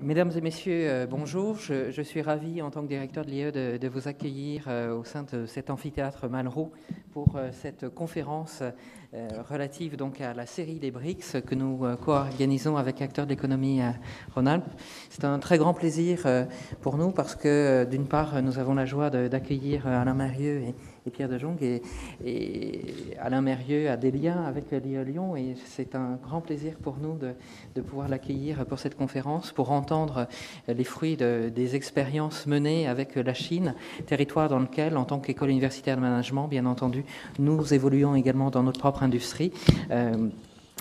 Mesdames et messieurs, bonjour. Je suis ravi, en tant que directeur de l'IE, de vous accueillir au sein de cet amphithéâtre Malraux pour cette conférence relative donc à la série des BRICS que nous co-organisons avec acteurs de l'économie Rhône-Alpes. C'est un très grand plaisir pour nous parce que, d'une part, nous avons la joie d'accueillir Alain Mérieux et Pierre de Jong, et Alain Mérieux a des liens avec l'IE Lyon, et c'est un grand plaisir pour nous de pouvoir l'accueillir pour cette conférence, pour entendre les fruits des expériences menées avec la Chine, territoire dans lequel, en tant qu'école universitaire de management, bien entendu, nous évoluons également dans notre propre industrie,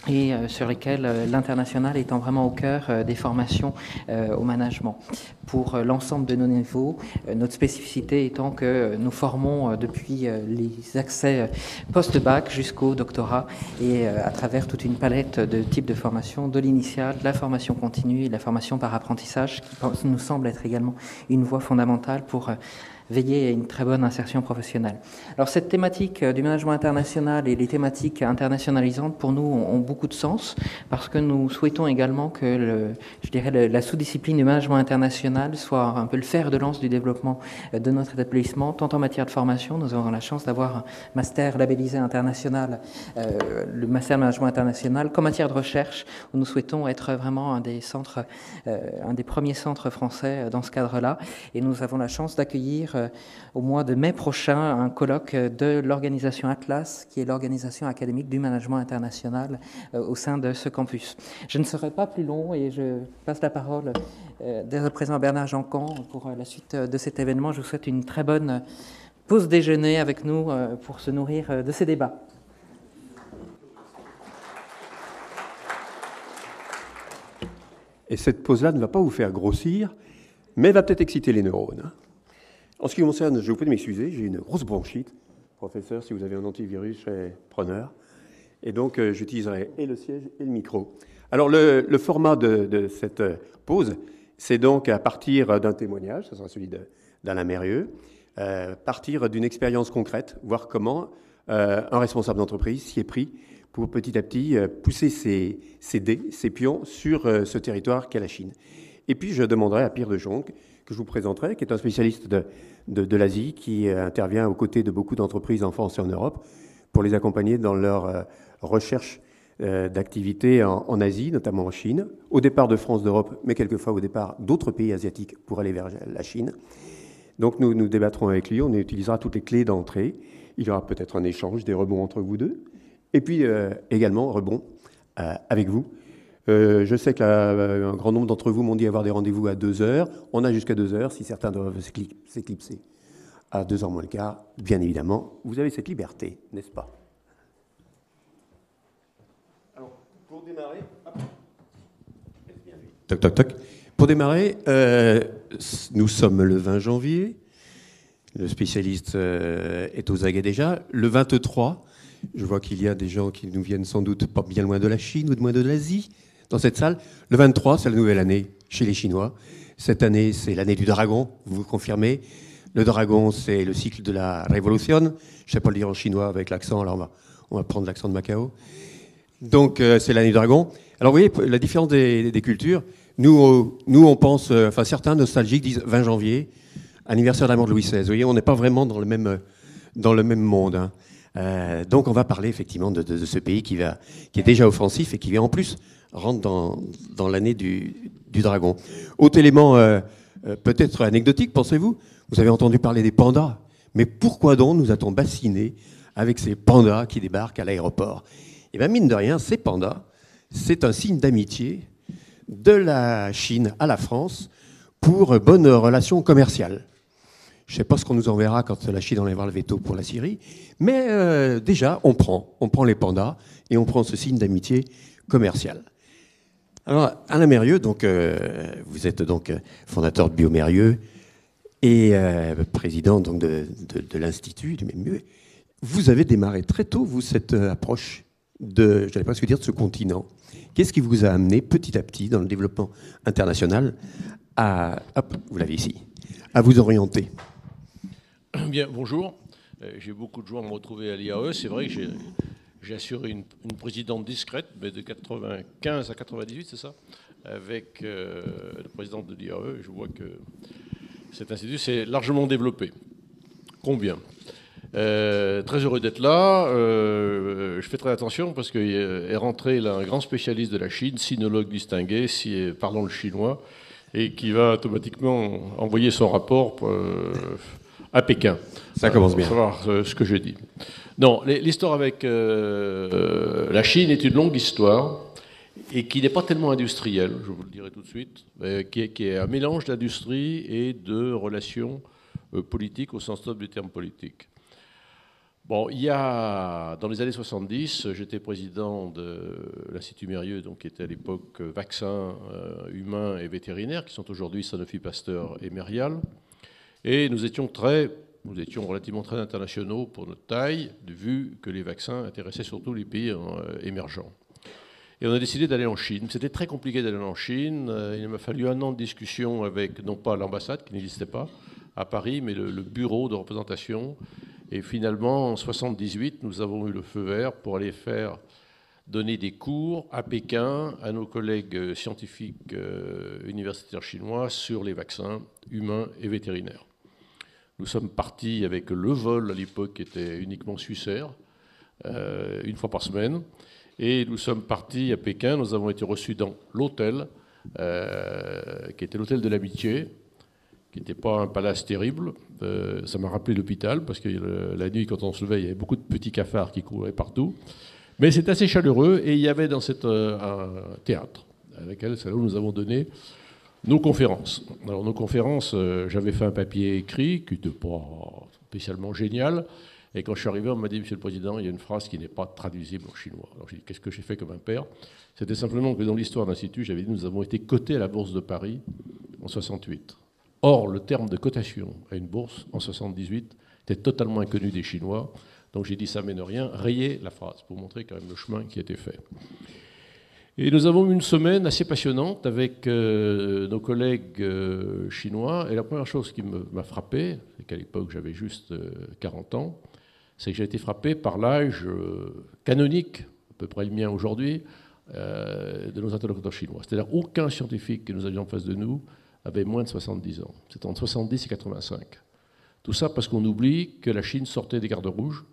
et sur lesquels l'international étant vraiment au cœur des formations au management. Pour l'ensemble de nos niveaux, notre spécificité étant que nous formons depuis les accès post-bac jusqu'au doctorat, et à travers toute une palette de types de formation, de l'initiale, de la formation continue et de la formation par apprentissage, qui nous semble être également une voie fondamentale pour veiller à une très bonne insertion professionnelle. Alors cette thématique du management international et les thématiques internationalisantes pour nous ont beaucoup de sens, parce que nous souhaitons également que la sous-discipline du management international soit un peu le fer de lance du développement de notre établissement, tant en matière de formation. Nous avons la chance d'avoir un master labellisé international, le master de management international, qu'en matière de recherche, où nous souhaitons être vraiment un des premiers centres français dans ce cadre-là. Et nous avons la chance d'accueillir au mois de mai prochain un colloque de l'organisation Atlas, qui est l'organisation académique du management international au sein de ce campus. Je ne serai pas plus long et je passe la parole dès à présent à Bernard Jancan pour la suite de cet événement. Je vous souhaite une très bonne pause déjeuner avec nous pour se nourrir de ces débats. Et cette pause-là ne va pas vous faire grossir, mais va peut-être exciter les neurones. En ce qui concerne, je vous prie de m'excuser, j'ai une grosse bronchite. Professeur, si vous avez un antivirus, je serai preneur. Et donc, j'utiliserai et le siège et le micro. Alors, le format de cette pause, c'est donc à partir d'un témoignage, ce sera celui d'Alain Mérieux, partir d'une expérience concrète, voir comment un responsable d'entreprise s'y est pris pour petit à petit pousser ses dés, ses pions sur ce territoire qu'est la Chine. Et puis, je demanderai à Pierre de Jong, que je vous présenterai, qui est un spécialiste de l'Asie, qui intervient aux côtés de beaucoup d'entreprises en France et en Europe pour les accompagner dans leur recherche d'activités en Asie, notamment en Chine, au départ de France, d'Europe, mais quelquefois au départ d'autres pays asiatiques pour aller vers la Chine. Donc nous débattrons avec lui, on utilisera toutes les clés d'entrée. Il y aura peut-être un échange, des rebonds entre vous deux, et puis également rebonds avec vous. Je sais qu'un grand nombre d'entre vous m'ont dit avoir des rendez-vous à 2h. On a jusqu'à 2h, si certains doivent s'éclipser à 2h moins le quart. Bien évidemment, vous avez cette liberté, n'est-ce pas? Alors, pour démarrer... Toc, toc, toc. Pour démarrer, nous sommes le 20 janvier. Le spécialiste est aux aguets déjà. Le 23, je vois qu'il y a des gens qui nous viennent sans doute pas bien loin de la Chine ou de loin de l'Asie. Dans cette salle, le 23, c'est la nouvelle année chez les Chinois. Cette année, c'est l'année du dragon, vous confirmez. Le dragon, c'est le cycle de la révolution. Je ne sais pas le dire en chinois avec l'accent, alors on va prendre l'accent de Macao. Donc, c'est l'année du dragon. Alors, vous voyez, la différence des cultures. Nous, on pense, enfin, certains nostalgiques disent 20 janvier, anniversaire de la mort de Louis XVI. Vous voyez, on n'est pas vraiment dans le même monde. Hein. Donc, on va parler effectivement de ce pays qui est déjà offensif et qui vient en plus rentre dans l'année du dragon. Autre élément peut-être anecdotique, pensez-vous, vous avez entendu parler des pandas. Mais pourquoi donc nous a-t-on bassinés avec ces pandas qui débarquent à l'aéroport? Eh bien, mine de rien, ces pandas, c'est un signe d'amitié de la Chine à la France pour bonnes relations commerciales. Je ne sais pas ce qu'on nous enverra quand la Chine enlèvera le veto pour la Syrie, mais déjà, on prend les pandas et on prend ce signe d'amitié commerciale. Alors, Alain Mérieux, donc, vous êtes donc fondateur de Biomérieux et président donc, de l'Institut du MMU. Vous avez démarré très tôt, vous, cette approche de, j'allais presque dire, de ce continent. Qu'est-ce qui vous a amené petit à petit dans le développement international à, hop, vous l'avez ici, à vous orienter? Bien, bonjour. J'ai beaucoup de joie à me retrouver à l'IAE. C'est vrai que J'ai assuré une présidente discrète, mais de 95 à 98, c'est ça, avec le président de l'IAE. Je vois que cet institut s'est largement développé. Combien très heureux d'être là. Je fais très attention parce qu'est rentré là, un grand spécialiste de la Chine, sinologue distingué, parlant le chinois, et qui va automatiquement envoyer son rapport à Pékin. Ça commence bien. Pour savoir ce que je dis. Non, l'histoire avec la Chine est une longue histoire et qui n'est pas tellement industrielle, je vous le dirai tout de suite, qui est un mélange d'industrie et de relations politiques au sens noble du terme politique. Bon, il y a, dans les années 70, j'étais président de l'Institut Mérieux, donc, qui était à l'époque vaccins humains et vétérinaires, qui sont aujourd'hui Sanofi Pasteur et Merial. Et nous étions relativement très internationaux pour notre taille, vu que les vaccins intéressaient surtout les pays émergents. Et on a décidé d'aller en Chine. C'était très compliqué d'aller en Chine. Il m'a fallu 1 an de discussion avec, non pas l'ambassade, qui n'existait pas à Paris, mais le bureau de représentation. Et finalement, en 1978, nous avons eu le feu vert pour aller donner des cours à Pékin à nos collègues scientifiques universitaires chinois sur les vaccins humains et vétérinaires. Nous sommes partis avec le vol à l'époque qui était uniquement Suissair, 1 fois par semaine. Et nous sommes partis à Pékin. Nous avons été reçus dans l'hôtel, qui était l'hôtel de l'Amitié, qui n'était pas un palace terrible. Ça m'a rappelé l'hôpital, parce que la nuit, quand on se levait, il y avait beaucoup de petits cafards qui couraient partout. Mais c'est assez chaleureux, et il y avait dans un théâtre, c'est là où nous avons donné nos conférences. Alors nos conférences, j'avais fait un papier écrit, qui n'était pas spécialement génial, et quand je suis arrivé, on m'a dit, Monsieur le Président, il y a une phrase qui n'est pas traduisible en chinois. Alors j'ai dit, qu'est-ce que j'ai fait comme un père? C'était simplement que dans l'histoire de l'Institut, j'avais dit, nous avons été cotés à la Bourse de Paris en 68. Or, le terme de cotation à une bourse, en 78, était totalement inconnu des Chinois. Donc j'ai dit, ça mène rien, rayez la phrase, pour montrer quand même le chemin qui a été fait. Et nous avons eu une semaine assez passionnante avec nos collègues chinois. Et la première chose qui m'a frappé, c'est qu'à l'époque j'avais juste 40 ans, c'est que j'ai été frappé par l'âge canonique, à peu près le mien aujourd'hui, de nos interlocuteurs chinois. C'est-à-dire aucun scientifique que nous avions en face de nous avait moins de 70 ans. C'était entre 70 et 85. Tout ça parce qu'on oublie que la Chine sortait des gardes rouges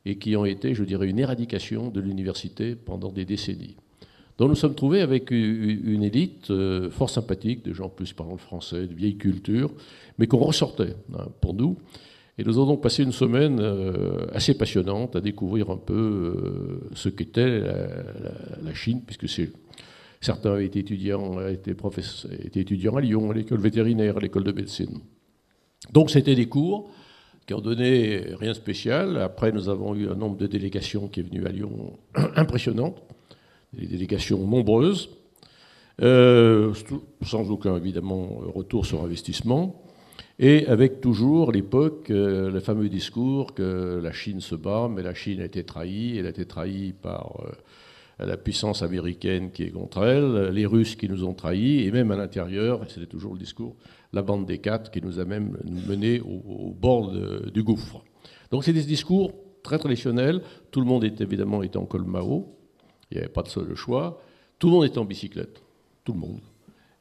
et qui ont été, je dirais, une éradication de l'université pendant des décennies. Donc nous sommes trouvés avec une élite fort sympathique, de gens plus parlant le français, de vieille culture, mais qu'on ressortait pour nous. Et nous avons passé une semaine assez passionnante à découvrir un peu ce qu'était la Chine, puisque certains étaient étudiants à Lyon, à l'école vétérinaire, à l'école de médecine. Donc c'était des cours qui ont donné rien de spécial. Après, nous avons eu un nombre de délégations qui est venu à Lyon impressionnante, des délégations nombreuses, sans aucun, évidemment, retour sur investissement, et avec toujours, à l'époque, le fameux discours que la Chine se bat, mais la Chine a été trahie, elle a été trahie par la puissance américaine qui est contre elle, les Russes qui nous ont trahis, et même à l'intérieur, c'était toujours le discours, la bande des 4 qui nous a même menés au bord du gouffre. Donc c'est des discours très traditionnels, tout le monde évidemment était en col Mao, il n'y avait pas de seul choix, tout le monde était en bicyclette, tout le monde,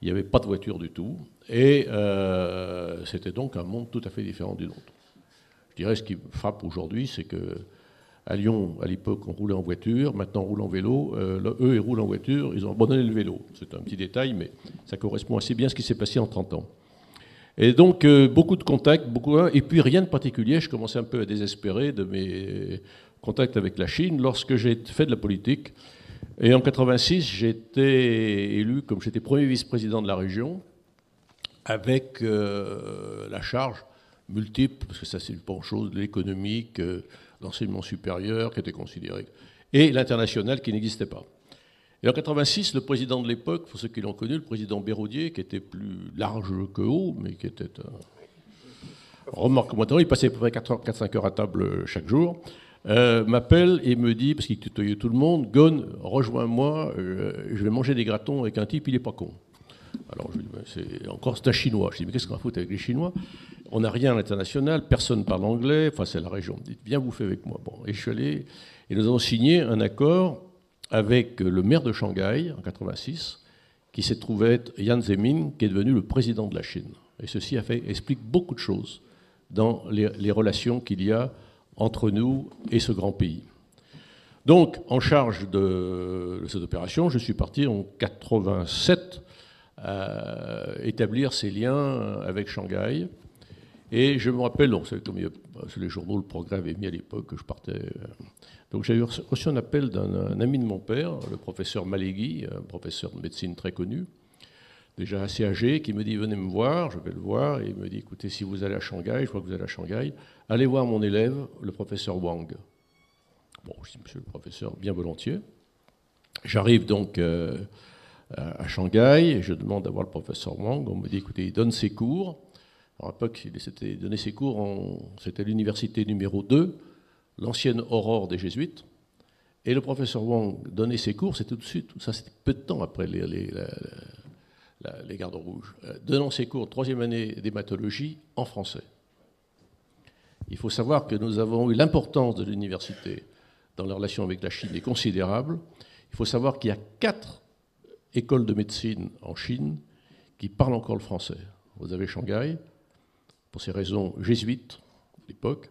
il n'y avait pas de voiture du tout, et c'était donc un monde tout à fait différent du nôtre. Je dirais ce qui me frappe aujourd'hui, c'est que à Lyon, à l'époque, on roulait en voiture, maintenant on roule en vélo. Eux, ils roulent en voiture, ils ont abandonné le vélo. C'est un petit détail, mais ça correspond assez bien à ce qui s'est passé en 30 ans. Et donc, beaucoup de contacts, et puis rien de particulier. Je commençais un peu à désespérer de mes contacts avec la Chine lorsque j'ai fait de la politique. Et en 86, j'ai été élu, comme j'étais premier vice-président de la région, avec la charge multiple, parce que ça c'est une bonne chose, de l'économique, l'enseignement supérieur qui était considéré, et l'international qui n'existait pas. Et en 86, le président de l'époque, pour ceux qui l'ont connu, le président Béraudier, qui était plus large que haut, mais qui était remarquablement, il passait à peu près 4-5 heures à table chaque jour, m'appelle et me dit, parce qu'il tutoyait tout le monde, Ghosn, rejoins-moi, je vais manger des gratons avec un type, il n'est pas con. Alors, je lui dis, c'est un Chinois. Je dis, mais qu'est-ce qu'on va foutre avec les Chinois? On n'a rien à l'international, personne ne parle anglais, enfin, c'est la région. Il dit, viens bouffer avec moi. Bon, et je suis allé, et nous avons signé un accord avec le maire de Shanghai, en 86, qui s'est trouvé être Jiang Zemin, qui est devenu le président de la Chine. Et ceci explique beaucoup de choses dans les relations qu'il y a entre nous et ce grand pays. Donc, en charge de cette opération, je suis parti en 87 établir ces liens avec Shanghai. Et je me rappelle, donc, comme sur les journaux, le Progrès avait mis à l'époque que je partais. Donc j'ai reçu un appel d'un ami de mon père, le professeur Malégui, un professeur de médecine très connu, déjà assez âgé, qui me dit, venez me voir. Je vais le voir, et il me dit, écoutez, si vous allez à Shanghai, je vois que vous allez à Shanghai, allez voir mon élève, le professeur Wang. Bon, je dis, monsieur le professeur, bien volontiers. J'arrive donc à Shanghai, et je demande à voir le professeur Wang. On me dit, écoutez, il donne ses cours. À l'époque, il s'était donné ses cours, c'était l'université numéro 2, l'ancienne Aurore des Jésuites. Et le professeur Wang donnait ses cours, c'était tout de suite, ça c'était peu de temps après les gardes rouges, donnant ses cours, 3e année d'hématologie, en français. Il faut savoir que nous avons eu l'importance de l'université dans la relation avec la Chine est considérable. Il faut savoir qu'il y a 4 écoles de médecine en Chine qui parlent encore le français. Vous avez Shanghai, pour ces raisons jésuites à l'époque.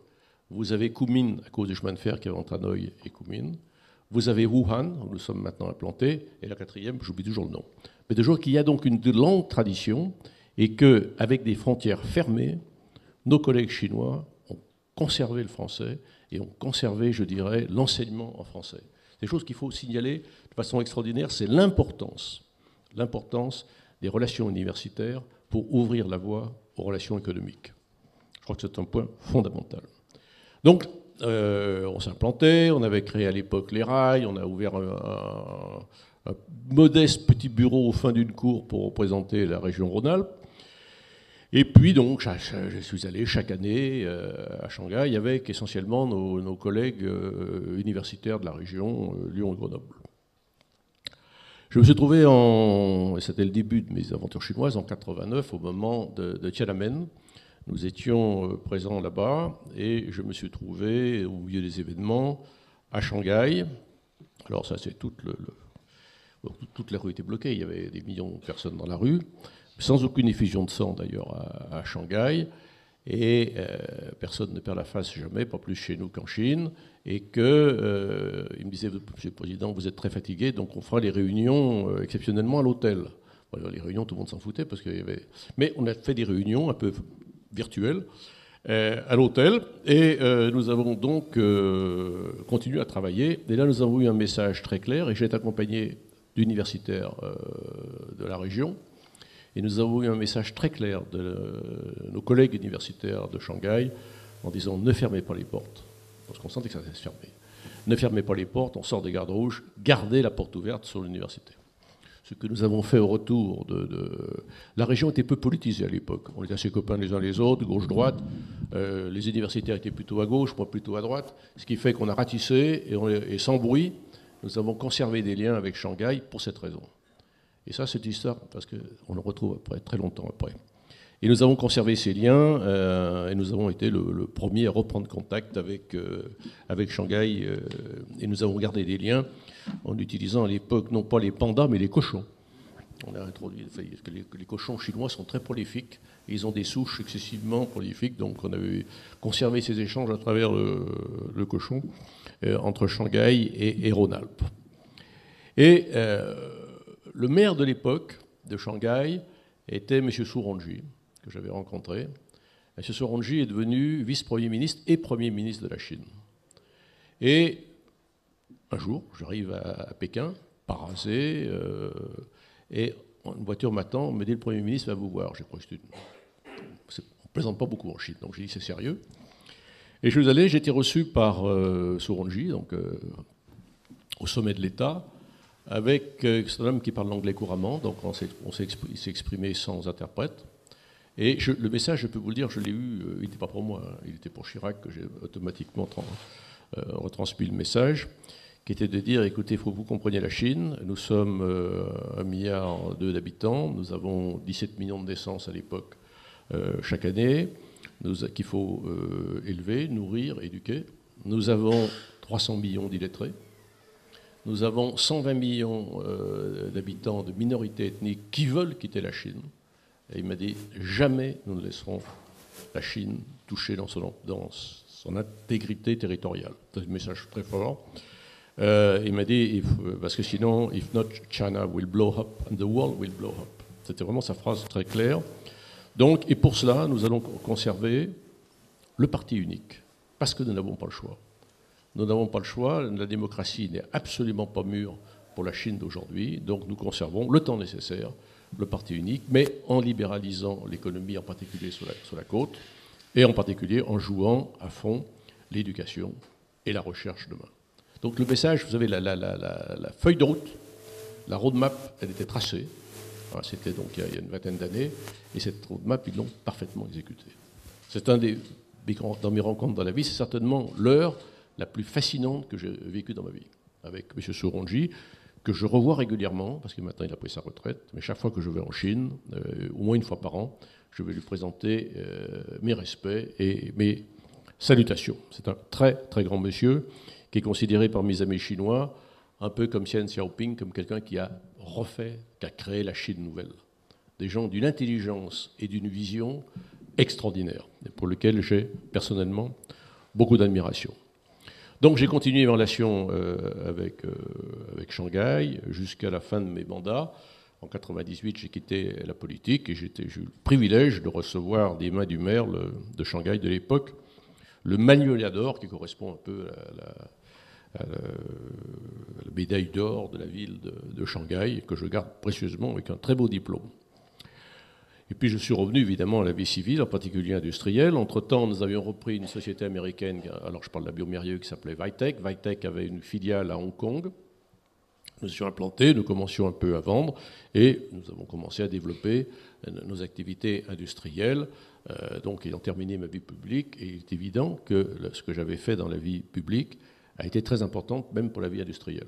Vous avez Kunming, à cause du chemin de fer qui est entre Hanoï et Kunming. Vous avez Wuhan, où nous sommes maintenant implantés. Et la 4e, j'oublie toujours le nom. Mais de jour qu'il y a donc une longue tradition et qu'avec des frontières fermées, nos collègues chinois ont conservé le français et ont conservé, je dirais, l'enseignement en français. C'est des choses qu'il faut signaler de façon extraordinaire, c'est l'importance des relations universitaires pour ouvrir la voie aux relations économiques. Je crois que c'est un point fondamental. Donc, on s'est implanté, on avait créé à l'époque les rails, on a ouvert un modeste petit bureau au fin d'une cour pour représenter la région Rhône-Alpes. Et puis, donc, je suis allé chaque année à Shanghai avec essentiellement nos collègues universitaires de la région Lyon et Grenoble. Je me suis trouvé, et c'était le début de mes aventures chinoises, en 89, au moment de Tiananmen. Nous étions présents là-bas et je me suis trouvé au milieu des événements à Shanghai. Alors ça, c'est toute la rue était bloquée, il y avait des millions de personnes dans la rue, sans aucune effusion de sang d'ailleurs à Shanghai. Et personne ne perd la face jamais, pas plus chez nous qu'en Chine. Et il me disait, Monsieur le Président, vous êtes très fatigué, donc on fera les réunions exceptionnellement à l'hôtel. Bon, les réunions, tout le monde s'en foutait, parce qu'il y avait... Mais on a fait des réunions un peu virtuelles à l'hôtel, et nous avons donc continué à travailler. Et là, nous avons eu un message très clair, et j'ai été accompagné d'universitaires de la région. Et nous avons eu un message très clair de nos collègues universitaires de Shanghai en disant ne fermez pas les portes, parce qu'on sentait que ça allait se fermer. Ne fermez pas les portes, on sort des gardes rouges, gardez la porte ouverte sur l'université. Ce que nous avons fait au retour La région était peu politisée à l'époque. On était assez copains les uns les autres, gauche-droite. Les universitaires étaient plutôt à gauche, moi plutôt à droite. Ce qui fait qu'on a ratissé et sans bruit, nous avons conservé des liens avec Shanghai pour cette raison. Et ça, c'est l'histoire, parce qu'on le retrouve après, très longtemps après. Et nous avons conservé ces liens, et nous avons été le premier à reprendre contact avec Shanghai, et nous avons gardé des liens en utilisant à l'époque, non pas les pandas, mais les cochons. On a introduit, parce que les cochons chinois sont très prolifiques, et ils ont des souches excessivement prolifiques, donc on avait conservé ces échanges à travers le cochon, entre Shanghai et Rhône-Alpes. Et... le maire de l'époque de Shanghai était M. Su Rongji, que j'avais rencontré. M. Su Rongji est devenu vice-premier ministre et premier ministre de la Chine. Et un jour, j'arrive à Pékin, pas rasé, et une voiture m'attend, me dit le Premier ministre va vous voir. J'ai cru que on ne plaisante pas beaucoup en Chine, donc j'ai dit c'est sérieux. Et je suis allé, j'ai été reçu par Su Rongji, donc au sommet de l'État, avec c'est un homme qui parle l'anglais couramment, donc il s'est exprimé sans interprète. Et le message, je peux vous le dire, je l'ai eu, il n'était pas pour moi, il était pour Chirac, que j'ai automatiquement retransmis le message, qui était de dire, écoutez, il faut que vous compreniez la Chine, nous sommes 1,2 milliard d'habitants, nous avons 17 millions de naissances à l'époque chaque année, qu'il faut élever, nourrir, éduquer. Nous avons 300 millions d'illettrés. Nous avons 120 millions d'habitants de minorités ethniques qui veulent quitter la Chine. Et il m'a dit, jamais nous ne laisserons la Chine toucher dans son intégrité territoriale. C'est un message très fort. Il m'a dit, parce que sinon, if not, China will blow up and the world will blow up. C'était vraiment sa phrase très claire. Donc, et pour cela, nous allons conserver le parti unique, parce que nous n'avons pas le choix. Nous n'avons pas le choix, la démocratie n'est absolument pas mûre pour la Chine d'aujourd'hui, donc nous conservons le temps nécessaire, le parti unique, mais en libéralisant l'économie, en particulier sur la côte, et en particulier en jouant à fond l'éducation et la recherche demain. Donc le message, vous savez, la feuille de route, la roadmap, elle était tracée. Voilà, c'était donc il y a une vingtaine d'années, et cette roadmap, ils l'ont parfaitement exécutée. C'est un dans mes rencontres dans la vie, c'est certainement l'heure la plus fascinante que j'ai vécue dans ma vie, avec M. Souronji, que je revois régulièrement, parce que maintenant il a pris sa retraite, mais chaque fois que je vais en Chine, au moins une fois par an, je vais lui présenter mes respects et mes salutations. C'est un très très grand monsieur, qui est considéré par mes amis chinois un peu comme Xian Xiaoping, comme quelqu'un qui a refait, qui a créé la Chine nouvelle. Des gens d'une intelligence et d'une vision extraordinaire, et pour lesquels j'ai personnellement beaucoup d'admiration. Donc j'ai continué mes relations avec Shanghai jusqu'à la fin de mes mandats. En 1998, j'ai quitté la politique et j'ai eu le privilège de recevoir des mains du maire de Shanghai de l'époque le Magnolia d'or, qui correspond un peu à la médaille d'or de la ville de Shanghai, que je garde précieusement avec un très beau diplôme. Et puis je suis revenu évidemment à la vie civile, en particulier industrielle. Entre-temps, nous avions repris une société américaine, alors je parle de la Biomérieux, qui s'appelait Vitech. Vitech avait une filiale à Hong Kong. Nous étions implantés, nous commencions un peu à vendre, et nous avons commencé à développer nos activités industrielles. Donc ayant terminé ma vie publique, et il est évident que ce que j'avais fait dans la vie publique a été très important, même pour la vie industrielle.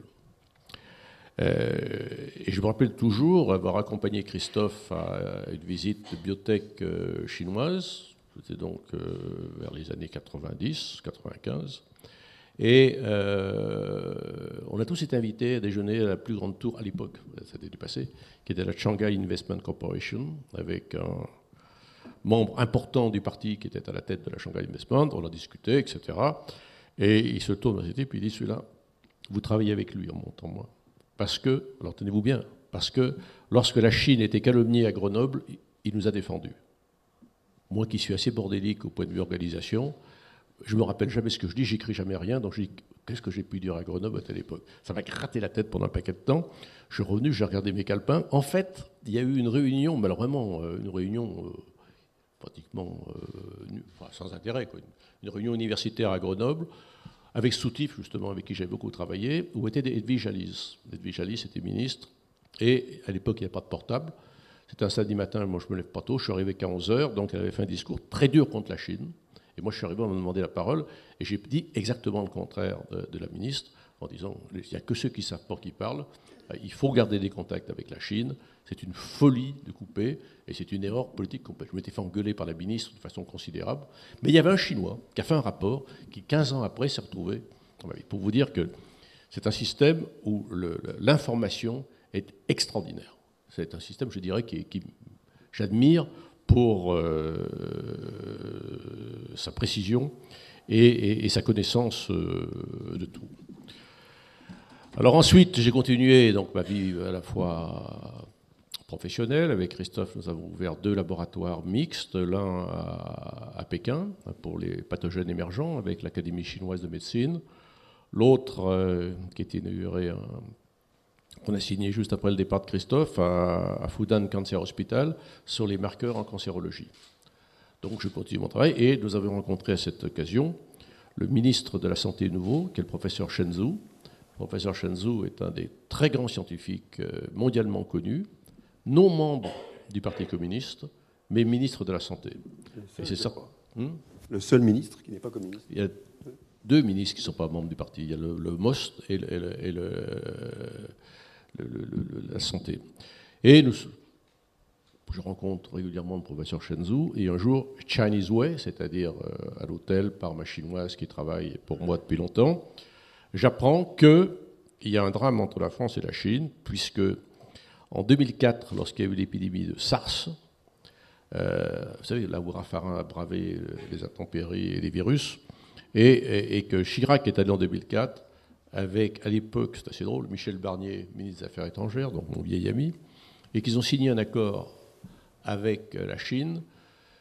Et je me rappelle toujours avoir accompagné Christophe à une visite de biotech chinoise, c'était donc vers les années 90, 95, et on a tous été invités à déjeuner à la plus grande tour à l'époque, ça a été passé, qui était la Shanghai Investment Corporation, avec un membre important du parti qui était à la tête de la Shanghai Investment, on a discuté, etc. Et il se tourne vers cette type et il dit, celui-là, vous travaillez avec lui en montant moi. Parce que, alors tenez-vous bien, parce que lorsque la Chine était calomniée à Grenoble, il nous a défendus. Moi qui suis assez bordélique au point de vue organisation, je ne me rappelle jamais ce que je dis, j'écris jamais rien, donc je dis, qu'est-ce que j'ai pu dire à Grenoble à telle époque? Ça m'a gratté la tête pendant un paquet de temps. Je suis revenu, j'ai regardé mes calepins. En fait, il y a eu une réunion, mais alors vraiment une réunion pratiquement enfin, sans intérêt, quoi. Une réunion universitaire à Grenoble, avec Soutif, justement, avec qui j'avais beaucoup travaillé, où était Edwige Alice. Edwige Alice était ministre, et à l'époque, il n'y avait pas de portable. C'était un samedi matin, moi je ne me lève pas tôt, je suis arrivé qu'à 11h, donc elle avait fait un discours très dur contre la Chine. Et moi je suis arrivé, on m'a demandé la parole, et j'ai dit exactement le contraire de la ministre, en disant, il n'y a que ceux qui ne savent pas qui parlent, il faut garder des contacts avec la Chine, c'est une folie de couper, et c'est une erreur politique complète. Je m'étais fait engueuler par la ministre de façon considérable, mais il y avait un Chinois qui a fait un rapport qui, 15 ans après, s'est retrouvé. Pour vous dire que c'est un système où l'information est extraordinaire. C'est un système, je dirais, qui j'admire pour sa précision et sa connaissance de tout. Alors ensuite, j'ai continué donc, ma vie à la fois professionnelle. Avec Christophe, nous avons ouvert 2 laboratoires mixtes, l'un à Pékin pour les pathogènes émergents avec l'Académie chinoise de médecine, l'autre qui était inauguré, qu'on a signé juste après le départ de Christophe, à Fudan Cancer Hospital, sur les marqueurs en cancérologie. Donc je continue mon travail et nous avons rencontré à cette occasion le ministre de la Santé nouveau, qui est le professeur Chen Zhu. Le professeur Chen Zhu est un des très grands scientifiques mondialement connus, non membre du Parti communiste, mais ministre de la Santé. Le seul ministre qui n'est pas communiste. deux ministres qui ne sont pas membres du parti. Il y a le MOST et la santé. Et je rencontre régulièrement le professeur Shenzhou, et un jour, Chinese Way, c'est-à-dire à l'hôtel par ma chinoise qui travaille pour moi depuis longtemps, j'apprends qu'il y a un drame entre la France et la Chine, puisque en 2004, lorsqu'il y a eu l'épidémie de SARS, vous savez, là où Raffarin a bravé les intempéries et les virus, et que Chirac est allé en 2004 avec, à l'époque, c'est assez drôle, Michel Barnier, ministre des Affaires étrangères, donc mon vieil ami, et qu'ils ont signé un accord avec la Chine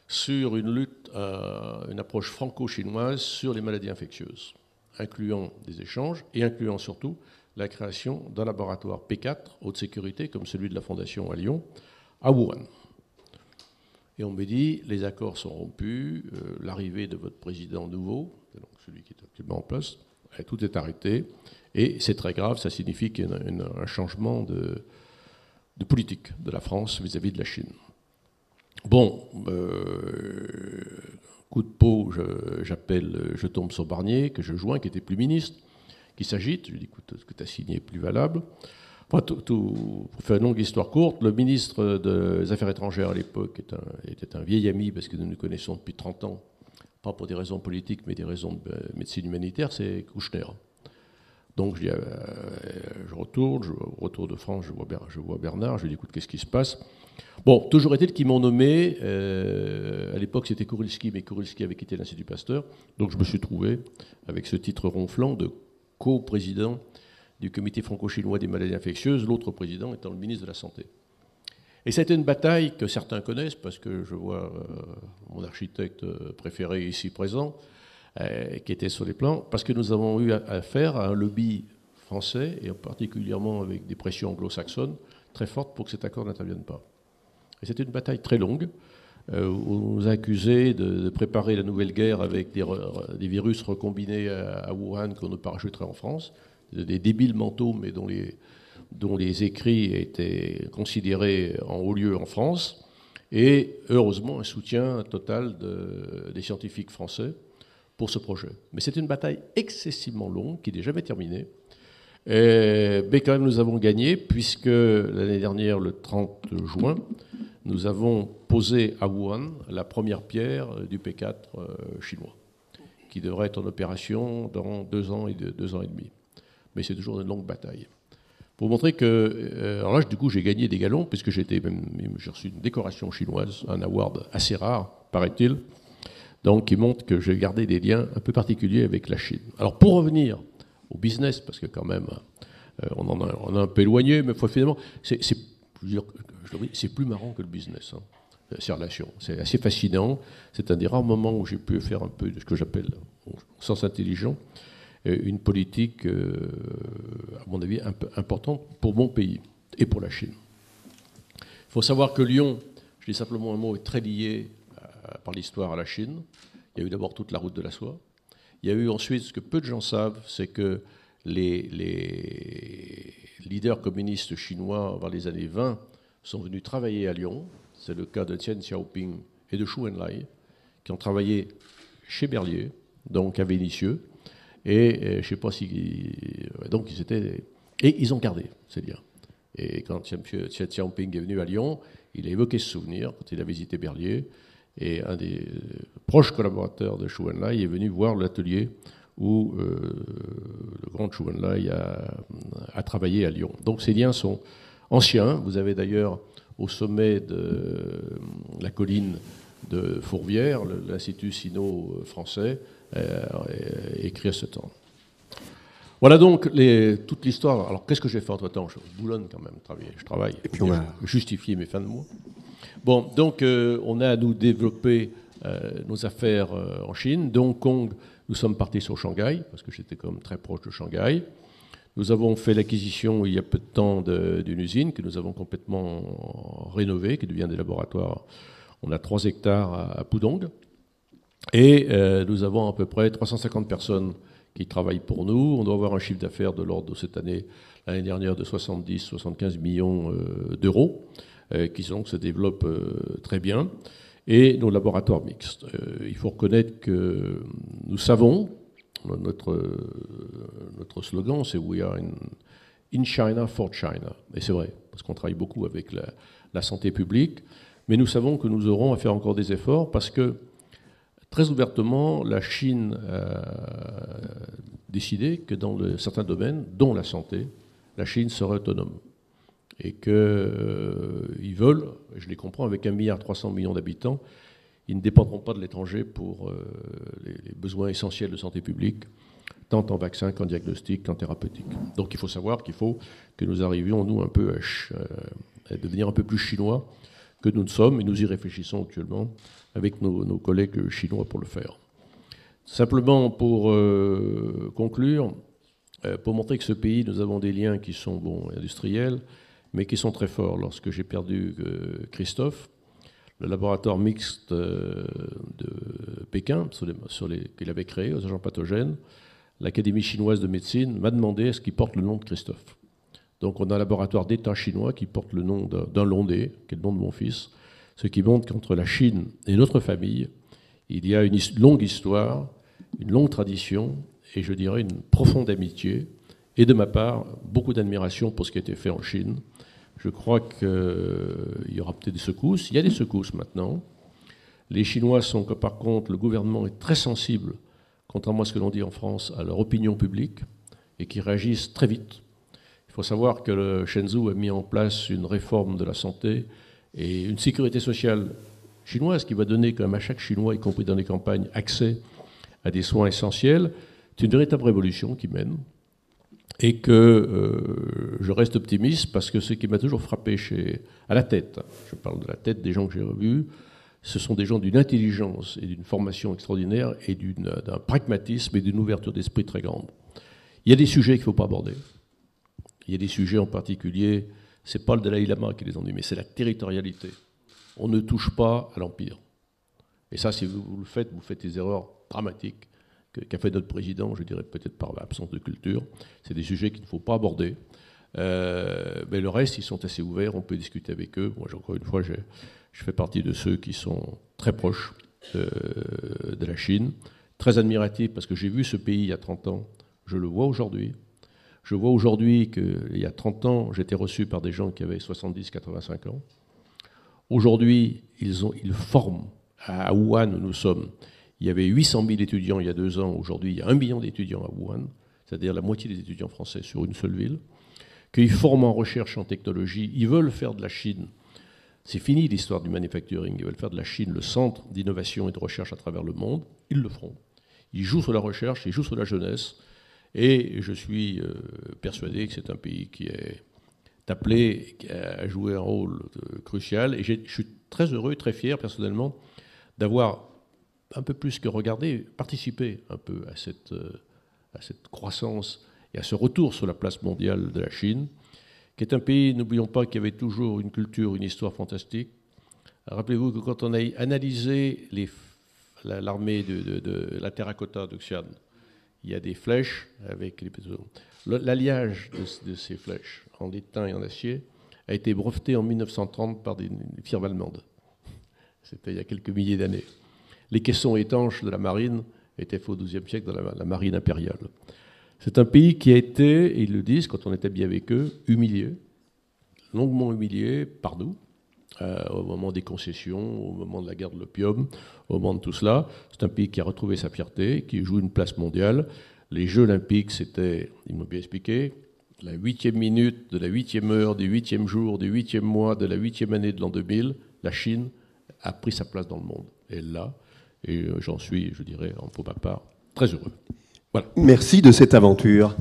sur une lutte, une approche franco-chinoise sur les maladies infectieuses, incluant des échanges et incluant surtout la création d'un laboratoire P4 haute sécurité, comme celui de la Fondation à Lyon, à Wuhan. Et on me dit, les accords sont rompus, l'arrivée de votre président nouveau, donc celui qui est actuellement en place, tout est arrêté, et c'est très grave, ça signifie qu'il y a un changement de politique de la France vis-à-vis de la Chine. Bon, coup de peau, je tombe sur Barnier, que je joins, qui était plus ministre, qui s'agite, je lui dis, écoute, ce que tu as signé est plus valable. Enfin, pour faire une longue histoire courte, le ministre des Affaires étrangères à l'époque était un vieil ami, parce que nous nous connaissons depuis 30 ans, pas pour des raisons politiques, mais des raisons de médecine humanitaire, c'est Kouchner. Donc je retourne, au retour de France, je vois Bernard, je lui dis, écoute, qu'est-ce qui se passe? Bon, toujours est-il qu'ils m'ont nommé, à l'époque c'était Kurilski, mais Kurilski avait quitté l'Institut Pasteur, donc je me suis trouvé avec ce titre ronflant de co-président du comité franco-chinois des maladies infectieuses, l'autre président étant le ministre de la Santé. Et c'était une bataille que certains connaissent, parce que je vois mon architecte préféré ici présent, qui était sur les plans, parce que nous avons eu affaire à un lobby français, et particulièrement avec des pressions anglo-saxonnes, très fortes pour que cet accord n'intervienne pas. Et c'était une bataille très longue, où on nous a accusés de préparer la nouvelle guerre avec des virus recombinés à Wuhan qu'on ne parachuterait en France, des débiles mentaux, mais dont les écrits étaient considérés en haut lieu en France, et heureusement un soutien total des scientifiques français pour ce projet. Mais c'était une bataille excessivement longue, qui n'est jamais terminée, mais quand même nous avons gagné, puisque l'année dernière, le 30 juin, nous avons posé à Wuhan la première pierre du P4 chinois, qui devrait être en opération dans 2 ans et 2 ans et demi. Mais c'est toujours une longue bataille. Pour vous montrer que, alors là, du coup, j'ai gagné des galons, puisque j'ai reçu une décoration chinoise, un award assez rare, paraît-il, donc qui montre que j'ai gardé des liens un peu particuliers avec la Chine. Alors pour revenir au business, parce que quand même, on en a un peu éloigné, mais finalement, c'est plus marrant que le business, hein, ces relations. C'est assez fascinant. C'est un des rares moments où j'ai pu faire un peu de ce que j'appelle, au sens intelligent, une politique, à mon avis, un peu importante pour mon pays et pour la Chine. Il faut savoir que Lyon, je dis simplement un mot, est très lié par l'histoire à la Chine. Il y a eu d'abord toute la route de la soie. Il y a eu ensuite, ce que peu de gens savent, c'est que les leaders communistes chinois, vers les années 20, sont venus travailler à Lyon. C'est le cas de Deng Xiaoping et de Zhou Enlai, qui ont travaillé chez Berlier, donc à Vénissieux. Et je ne sais pas si... Donc ils étaient... Et ils ont gardé ces liens. Et quand Deng Xiaoping est venu à Lyon, il a évoqué ce souvenir quand il a visité Berlier. Et un des proches collaborateurs de Zhou Enlai est venu voir l'atelier où le grand Zhou Enlai a travaillé à Lyon. Donc ces liens sont anciens. Vous avez d'ailleurs au sommet de la colline de Fourvière, l'Institut sino-français, écrit à ce temps. Voilà donc toute l'histoire. Alors qu'est-ce que j'ai fait entre-temps? Je boulonne quand même, je travaille. Et puis on va justifier mes fins de mois. Bon, donc on a à nous développer nos affaires en Chine. De Hong Kong, nous sommes partis sur Shanghai, parce que j'étais comme très proche de Shanghai. Nous avons fait l'acquisition il y a peu de temps d'une usine que nous avons complètement rénovée, qui devient des laboratoires. On a 3 hectares à Pudong. Et nous avons à peu près 350 personnes qui travaillent pour nous. On doit avoir un chiffre d'affaires de l'ordre de cette année, l'année dernière, de 70-75 millions d'euros, qui se développent très bien. Et nos laboratoires mixtes. Il faut reconnaître que nous savons, notre slogan, c'est We are in China for China. Et c'est vrai, parce qu'on travaille beaucoup avec la santé publique, mais nous savons que nous aurons à faire encore des efforts parce que, très ouvertement, la Chine a décidé que dans certains domaines, dont la santé, la Chine serait autonome. Et qu'ils veulent, je les comprends, avec 1,3 milliard d'habitants, ils ne dépendront pas de l'étranger pour les besoins essentiels de santé publique, tant en vaccins qu'en diagnostic, qu'en thérapeutique. Donc il faut savoir qu'il faut que nous arrivions, nous, un peu à devenir un peu plus chinois que nous ne sommes, et nous y réfléchissons actuellement avec nos collègues chinois pour le faire. Simplement pour conclure, pour montrer que ce pays, nous avons des liens qui sont industriels, mais qui sont très forts. Lorsque j'ai perdu Christophe, le laboratoire mixte de Pékin, qu'il avait créé aux agents pathogènes, l'Académie chinoise de médecine m'a demandé est-ce qu'il porte le nom de Christophe. Donc on a un laboratoire d'État chinois qui porte le nom d'un Londais, qui est le nom de mon fils, ce qui montre qu'entre la Chine et notre famille, il y a une longue histoire, une longue tradition, et je dirais une profonde amitié, et de ma part, beaucoup d'admiration pour ce qui a été fait en Chine. Je crois qu'il y aura peut-être des secousses. Il y a des secousses maintenant. Les Chinois sont que, par contre, le gouvernement est très sensible, contrairement à ce que l'on dit en France, à leur opinion publique, et qui réagissent très vite. Il faut savoir que le Shenzhou a mis en place une réforme de la santé et une sécurité sociale chinoise qui va donner quand même à chaque Chinois, y compris dans les campagnes, accès à des soins essentiels. C'est une véritable révolution qui mène. Et que je reste optimiste parce que ce qui m'a toujours frappé à la tête, je parle de la tête des gens que j'ai revus, ce sont des gens d'une intelligence et d'une formation extraordinaire et d'un pragmatisme et d'une ouverture d'esprit très grande. Il y a des sujets qu'il ne faut pas aborder. Il y a des sujets en particulier, ce n'est pas le Dalai Lama qui les ennuie, mais c'est la territorialité. On ne touche pas à l'Empire. Et ça, si vous le faites, vous faites des erreurs dramatiques qu'a fait notre président, je dirais peut-être par l'absence de culture. C'est des sujets qu'il ne faut pas aborder. Mais le reste, ils sont assez ouverts, on peut discuter avec eux. Moi, encore une fois, je fais partie de ceux qui sont très proches de la Chine, très admiratifs parce que j'ai vu ce pays il y a 30 ans, je le vois aujourd'hui. Je vois aujourd'hui qu'il y a 30 ans, j'étais reçu par des gens qui avaient 70-85 ans. Aujourd'hui, ils forment. À Wuhan, où nous sommes, il y avait 800 000 étudiants il y a 2 ans. Aujourd'hui, il y a 1 million d'étudiants à Wuhan, c'est-à-dire la moitié des étudiants français sur une seule ville, qu'ils forment en recherche, en technologie. Ils veulent faire de la Chine, c'est fini l'histoire du manufacturing, ils veulent faire de la Chine le centre d'innovation et de recherche à travers le monde. Ils le feront. Ils jouent sur la recherche, ils jouent sur la jeunesse. Et je suis persuadé que c'est un pays qui est appelé à jouer un rôle crucial. Et je suis très heureux, très fier personnellement d'avoir un peu plus que regardé, participé un peu à cette croissance et à ce retour sur la place mondiale de la Chine, qui est un pays, n'oublions pas, qui avait toujours une culture, une histoire fantastique. Rappelez-vous que quand on a analysé l'armée de la terracotta de Xi'an, il y a des flèches avec l'alliage de ces flèches en étain et en acier a été breveté en 1930 par des firmes allemandes. C'était il y a quelques milliers d'années. Les caissons étanches de la marine étaient faits au XIIe siècle dans la marine impériale. C'est un pays qui a été, et ils le disent quand on est habillé avec eux, humilié, longuement humilié par nous, au moment des concessions, au moment de la guerre de l'opium, au moment de tout cela. C'est un pays qui a retrouvé sa fierté, qui joue une place mondiale. Les Jeux olympiques, c'était, ils m'ont bien expliqué, la 8e minute, de la 8e heure, du 8e jour, du 8e mois, de la 8e année de l'an 2000, la Chine a pris sa place dans le monde. Et là, et j'en suis, je dirais, pour ma part, très heureux. Voilà. Merci de cette aventure.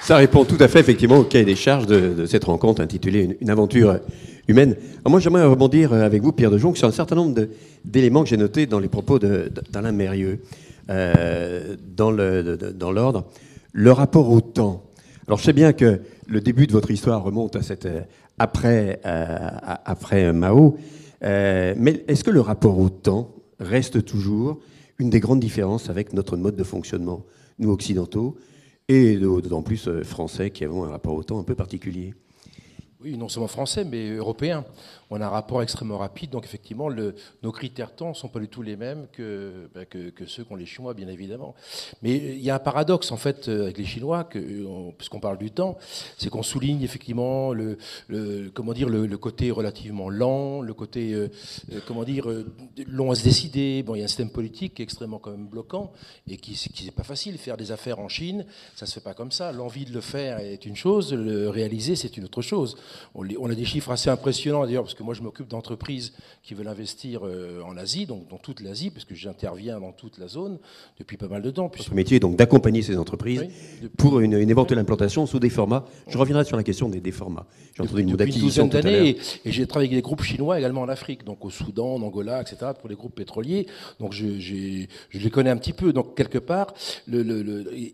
Ça répond tout à fait effectivement au cahier des charges de cette rencontre intitulée Une aventure humaine. Alors moi, j'aimerais rebondir avec vous, Pierre de Jonc, sur un certain nombre d'éléments que j'ai notés dans les propos d'Alain Mérieux, dans l'ordre. Le rapport au temps. Alors je sais bien que le début de votre histoire remonte à cette après Mao, mais est-ce que le rapport au temps reste toujours une des grandes différences avec notre mode de fonctionnement, nous occidentaux, et d'autant plus français qui avons un rapport au temps un peu particulier? Oui, non seulement français, mais européen. On a un rapport extrêmement rapide, donc effectivement, nos critères temps ne sont pas du tout les mêmes que ceux qu'ont les Chinois, bien évidemment. Mais il y a un paradoxe, en fait, avec les Chinois, puisqu'on parle du temps, c'est qu'on souligne effectivement le côté relativement lent, le côté, long à se décider. Bon, il y a un système politique qui est extrêmement quand même bloquant et qui n'est pas facile. Faire des affaires en Chine, ça ne se fait pas comme ça. L'envie de le faire est une chose, le réaliser, c'est une autre chose. On a des chiffres assez impressionnants, d'ailleurs, parce que moi je m'occupe d'entreprises qui veulent investir en Asie, donc dans toute l'Asie, parce que j'interviens dans toute la zone depuis pas mal de temps. Votre métier est donc d'accompagner ces entreprises pour une éventuelle implantation sous des formats. Je reviendrai sur la question des formats. J'ai entendu une depuis une douzaine d'années, et j'ai travaillé avec des groupes chinois également en Afrique, donc au Soudan, en Angola, etc., pour les groupes pétroliers. Donc je les connais un petit peu. Donc quelque part,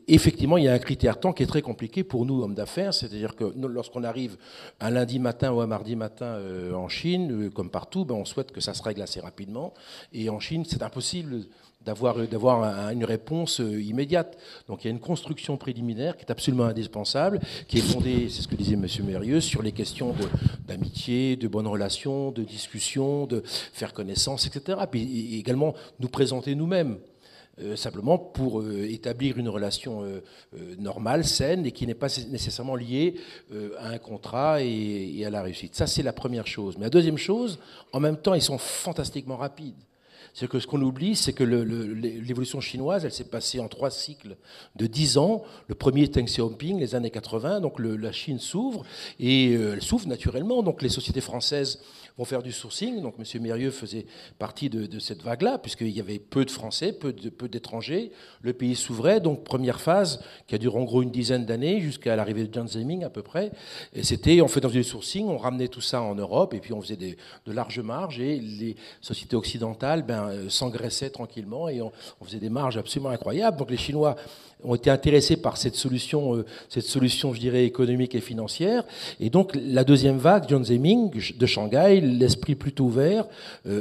effectivement, il y a un critère temps qui est très compliqué pour nous, hommes d'affaires, c'est-à-dire que lorsqu'on arrive un lundi matin ou un mardi matin en Chine, comme partout, on souhaite que ça se règle assez rapidement. Et en Chine, c'est impossible d'avoir une réponse immédiate. Donc il y a une construction préliminaire qui est absolument indispensable, qui est fondée, c'est ce que disait M. Mérieux, sur les questions d'amitié, de bonnes relations, de discussion, de faire connaissance, etc. Puis également nous présenter nous-mêmes. Simplement pour établir une relation normale, saine, et qui n'est pas nécessairement liée à un contrat et à la réussite. Ça, c'est la première chose. Mais la deuxième chose, en même temps, ils sont fantastiquement rapides. C'est que ce qu'on oublie, c'est que l'évolution chinoise, elle s'est passée en 3 cycles de 10 ans. Le premier, Deng Xiaoping, les années 80. Donc la Chine s'ouvre, et elle s'ouvre naturellement. Donc les sociétés françaises vont faire du sourcing. Donc M. Mérieux faisait partie de cette vague-là, puisqu'il y avait peu de Français, peu d'étrangers. Le pays s'ouvrait. Donc première phase, qui a duré en gros une dizaine d'années, jusqu'à l'arrivée de Jiang Zemin à peu près. Et c'était, on faisait du sourcing, on ramenait tout ça en Europe, et puis on faisait de larges marges, et les sociétés occidentales s'engraissaient tranquillement, et on faisait des marges absolument incroyables. Donc les Chinois ont été intéressés par cette solution, je dirais, économique et financière. Et donc la deuxième vague, Jiang Zemin de Shanghai, l'esprit plutôt ouvert,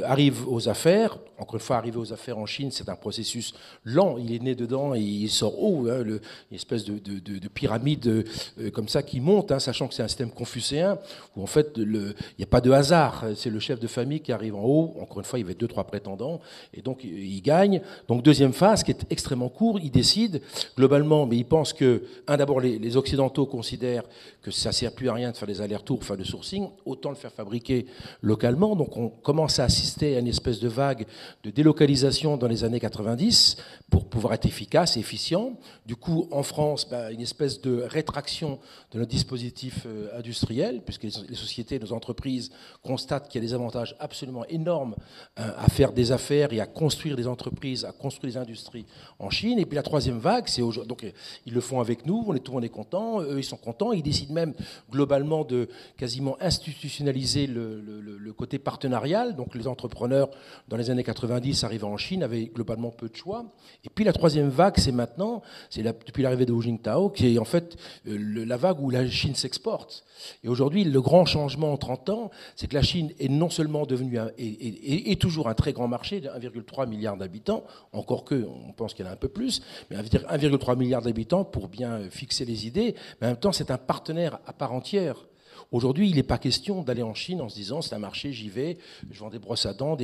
arrive aux affaires. Encore une fois, arriver aux affaires en Chine, c'est un processus lent. Il est né dedans et il sort haut, une espèce de pyramide comme ça qui monte, sachant que c'est un système confucéen où en fait il n'y a pas de hasard. C'est le chef de famille qui arrive en haut. Encore une fois, il y avait 2-3 prétendants et donc il gagne. Donc deuxième phase qui est extrêmement court, il décide globalement, mais il pense que, d'abord les Occidentaux considèrent que ça ne sert plus à rien de faire des allers-retours, faire de sourcing, autant le faire fabriquer localement. Donc on commence à assister à une espèce de vague de délocalisation dans les années 90 pour pouvoir être efficace et efficient. Du coup, en France, une espèce de rétraction de notre dispositif industriel, puisque les sociétés, nos entreprises constatent qu'il y a des avantages absolument énormes à faire des affaires et à construire des entreprises, à construire des industries en Chine. Et puis la troisième vague, c'est aujourd'hui. Donc ils le font avec nous, tout le monde est content, eux ils sont contents, ils décident même globalement de quasiment institutionnaliser le côté partenarial. Donc les entrepreneurs, dans les années 90, arrivant en Chine, avaient globalement peu de choix. Et puis la troisième vague, c'est maintenant, depuis l'arrivée de Hu Jintao, qui est en fait la vague où la Chine s'exporte. Et aujourd'hui, le grand changement en 30 ans, c'est que la Chine est non seulement devenue est toujours un très grand marché de 1,3 milliard d'habitants, encore que on pense qu'il y en a un peu plus, mais 1,3 milliard d'habitants pour bien fixer les idées, mais en même temps, c'est un partenaire à part entière. Aujourd'hui, il n'est pas question d'aller en Chine en se disant c'est un marché, j'y vais, je vends des brosses à dents,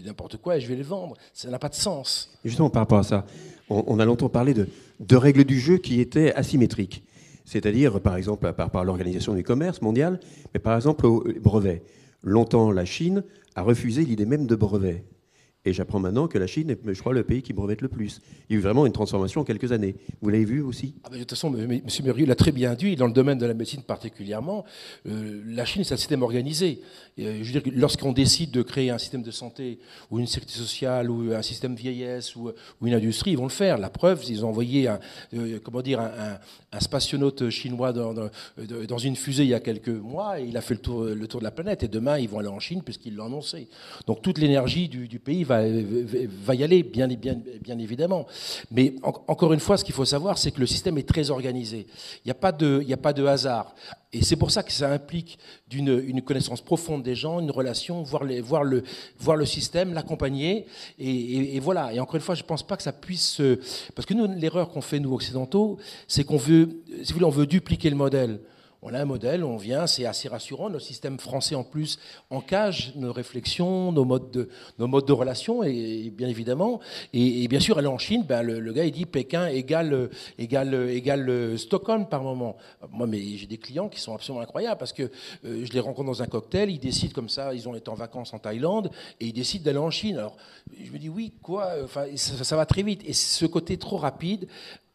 n'importe quoi et je vais les vendre. Ça n'a pas de sens. Justement, par rapport à ça, on a longtemps parlé de règles du jeu qui étaient asymétriques. C'est-à-dire, par exemple, par l'Organisation du commerce mondial, mais par exemple au brevet. Longtemps, la Chine a refusé l'idée même de brevet. Et j'apprends maintenant que la Chine est, je crois, le pays qui brevette le plus. Il y a eu vraiment une transformation en quelques années. Vous l'avez vu aussi ? De toute façon, M. Mérieux l'a très bien dit, dans le domaine de la médecine particulièrement, la Chine, c'est un système organisé. Je veux dire, lorsqu'on décide de créer un système de santé, ou une sécurité sociale, ou un système vieillesse, ou une industrie, ils vont le faire. La preuve, ils ont envoyé un spationaute chinois dans une fusée il y a quelques mois, et il a fait le tour de la planète. Et demain, ils vont aller en Chine, puisqu'ils l'ont annoncé. Donc toute l'énergie du pays va y aller, bien évidemment. Mais encore une fois, ce qu'il faut savoir, c'est que le système est très organisé. Il n'y a pas de hasard. Et c'est pour ça que ça implique une connaissance profonde des gens, une relation, voir le système, l'accompagner. Et voilà. Et encore une fois, je ne pense pas que ça puisse... Parce que nous, l'erreur qu'on fait, nous, occidentaux, c'est qu'on veut, si vous voulez, on veut dupliquer le modèle. On a un modèle, on vient, c'est assez rassurant. Notre système français, en plus, encage nos réflexions, nos modes de relation, et bien évidemment. Et bien sûr, aller en Chine, ben, le gars, il dit Pékin égale Stockholm par moment. Moi, mais j'ai des clients qui sont absolument incroyables parce que je les rencontre dans un cocktail, ils décident comme ça, ils ont été en vacances en Thaïlande, et ils décident d'aller en Chine. Alors, je me dis, oui, quoi, enfin, ça va très vite. Et ce côté trop rapide,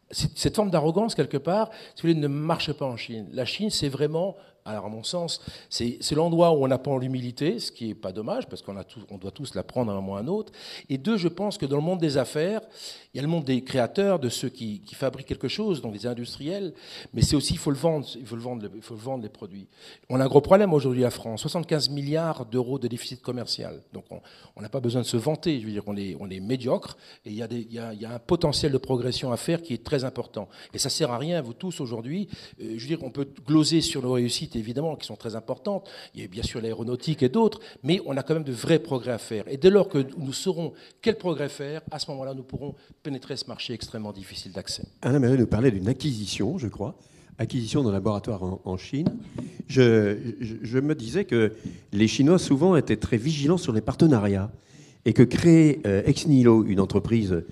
cette forme d'arrogance, quelque part, si vous voulez, ne marche pas en Chine. La Chine, c'est vraiment, alors à mon sens, c'est l'endroit où on apprend l'humilité, ce qui n'est pas dommage, parce on doit tous l'apprendre à un moment ou à un autre. Et deux, je pense que dans le monde des affaires, il y a le monde des créateurs, de ceux qui fabriquent quelque chose, donc les industriels, mais c'est aussi, il faut le vendre les produits. On a un gros problème aujourd'hui à France, 75 milliards d'euros de déficit commercial. Donc on n'a pas besoin de se vanter, je veux dire, on est médiocre, et il y a un potentiel de progression à faire qui est très important. Et ça ne sert à rien, vous tous aujourd'hui, je veux dire, on peut gloser sur nos réussites, évidemment, qui sont très importantes, il y a bien sûr l'aéronautique et d'autres, mais on a quand même de vrais progrès à faire. Et dès lors que nous saurons quel progrès faire, à ce moment-là, nous pourrons pénétrer ce marché extrêmement difficile d'accès. Alain Mérieux nous parlait d'une acquisition, je crois, acquisition d'un laboratoire en Chine. Je me disais que les Chinois, souvent, étaient très vigilants sur les partenariats et que créer ex nihilo une entreprise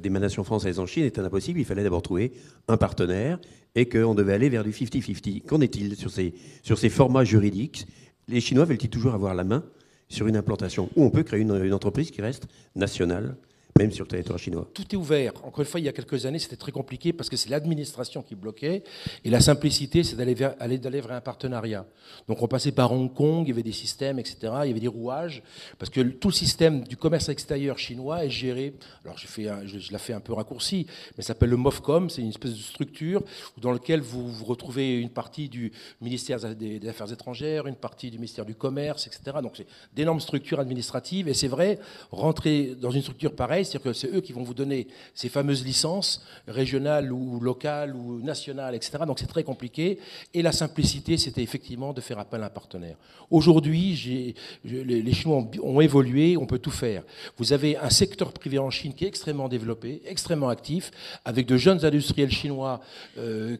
d'émanation française en Chine était impossible. Il fallait d'abord trouver un partenaire et qu'on devait aller vers du 50-50. Qu'en est-il sur ces formats juridiques? Les Chinois veulent-ils toujours avoir la main sur une implantation où on peut créer une entreprise qui reste nationale, même sur le territoire chinois? Tout est ouvert. Encore une fois, il y a quelques années, c'était très compliqué parce que c'est l'administration qui bloquait. Et la simplicité, c'est d'aller vers un partenariat. Donc on passait par Hong Kong, il y avait des systèmes, etc. Il y avait des rouages. Parce que tout le système du commerce extérieur chinois est géré, alors je la fais un peu raccourci, mais ça s'appelle le MOFCOM. C'est une espèce de structure dans laquelle vous retrouvez une partie du ministère des Affaires étrangères, une partie du ministère du Commerce, etc. Donc c'est d'énormes structures administratives. Et c'est vrai, rentrer dans une structure pareille, c'est-à-dire que c'est eux qui vont vous donner ces fameuses licences régionales ou locales ou nationales, etc. Donc c'est très compliqué. Et la simplicité, c'était effectivement de faire appel à un partenaire. Aujourd'hui, les Chinois ont évolué, on peut tout faire. Vous avez un secteur privé en Chine qui est extrêmement développé, extrêmement actif, avec de jeunes industriels chinois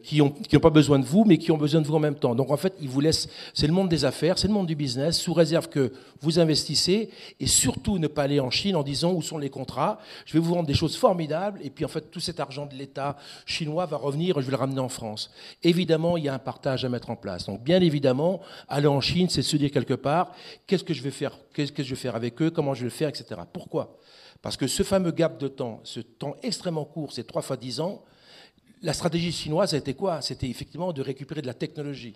qui n'ont pas besoin de vous, mais qui ont besoin de vous en même temps. Donc en fait, ils vous laissent. C'est le monde des affaires, c'est le monde du business, sous réserve que vous investissez, et surtout ne pas aller en Chine en disant où sont les contrats. Je vais vous vendre des choses formidables, et puis en fait, tout cet argent de l'État chinois va revenir et je vais le ramener en France. Évidemment, il y a un partage à mettre en place. Donc, bien évidemment, aller en Chine, c'est se dire quelque part, qu'est-ce que je vais faire avec eux, comment je vais le faire, etc. Pourquoi? Parce que ce fameux gap de temps, ce temps extrêmement court, c'est 3 fois 10 ans, la stratégie chinoise, ça a été quoi? C'était effectivement de récupérer de la technologie.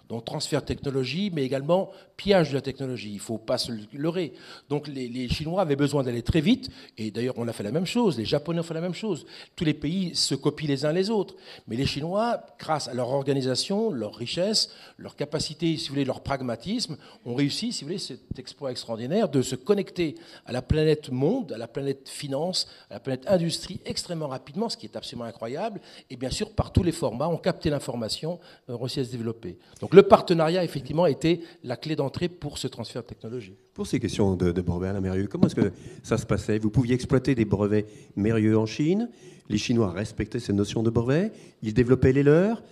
Donc transfert de technologie, mais également pillage de la technologie. Il ne faut pas se leurrer. Donc les Chinois avaient besoin d'aller très vite, et d'ailleurs on a fait la même chose, les Japonais ont fait la même chose. Tous les pays se copient les uns les autres. Mais les Chinois, grâce à leur organisation, leur richesse, leur capacité, si vous voulez, leur pragmatisme, ont réussi, si vous voulez, cet exploit extraordinaire de se connecter à la planète monde, à la planète finance, à la planète industrie extrêmement rapidement, ce qui est absolument incroyable. Et bien sûr, par tous les formats, on capté l'information, réussi à se développer. Donc le partenariat, effectivement, était la clé d'entrée pour ce transfert de technologie. Pour ces questions de brevets, Alain Mérieux, comment est-ce que ça se passait? Vous pouviez exploiter des brevets Mérieux en Chine, les Chinois respectaient ces notions de brevets, ils développaient les leurs,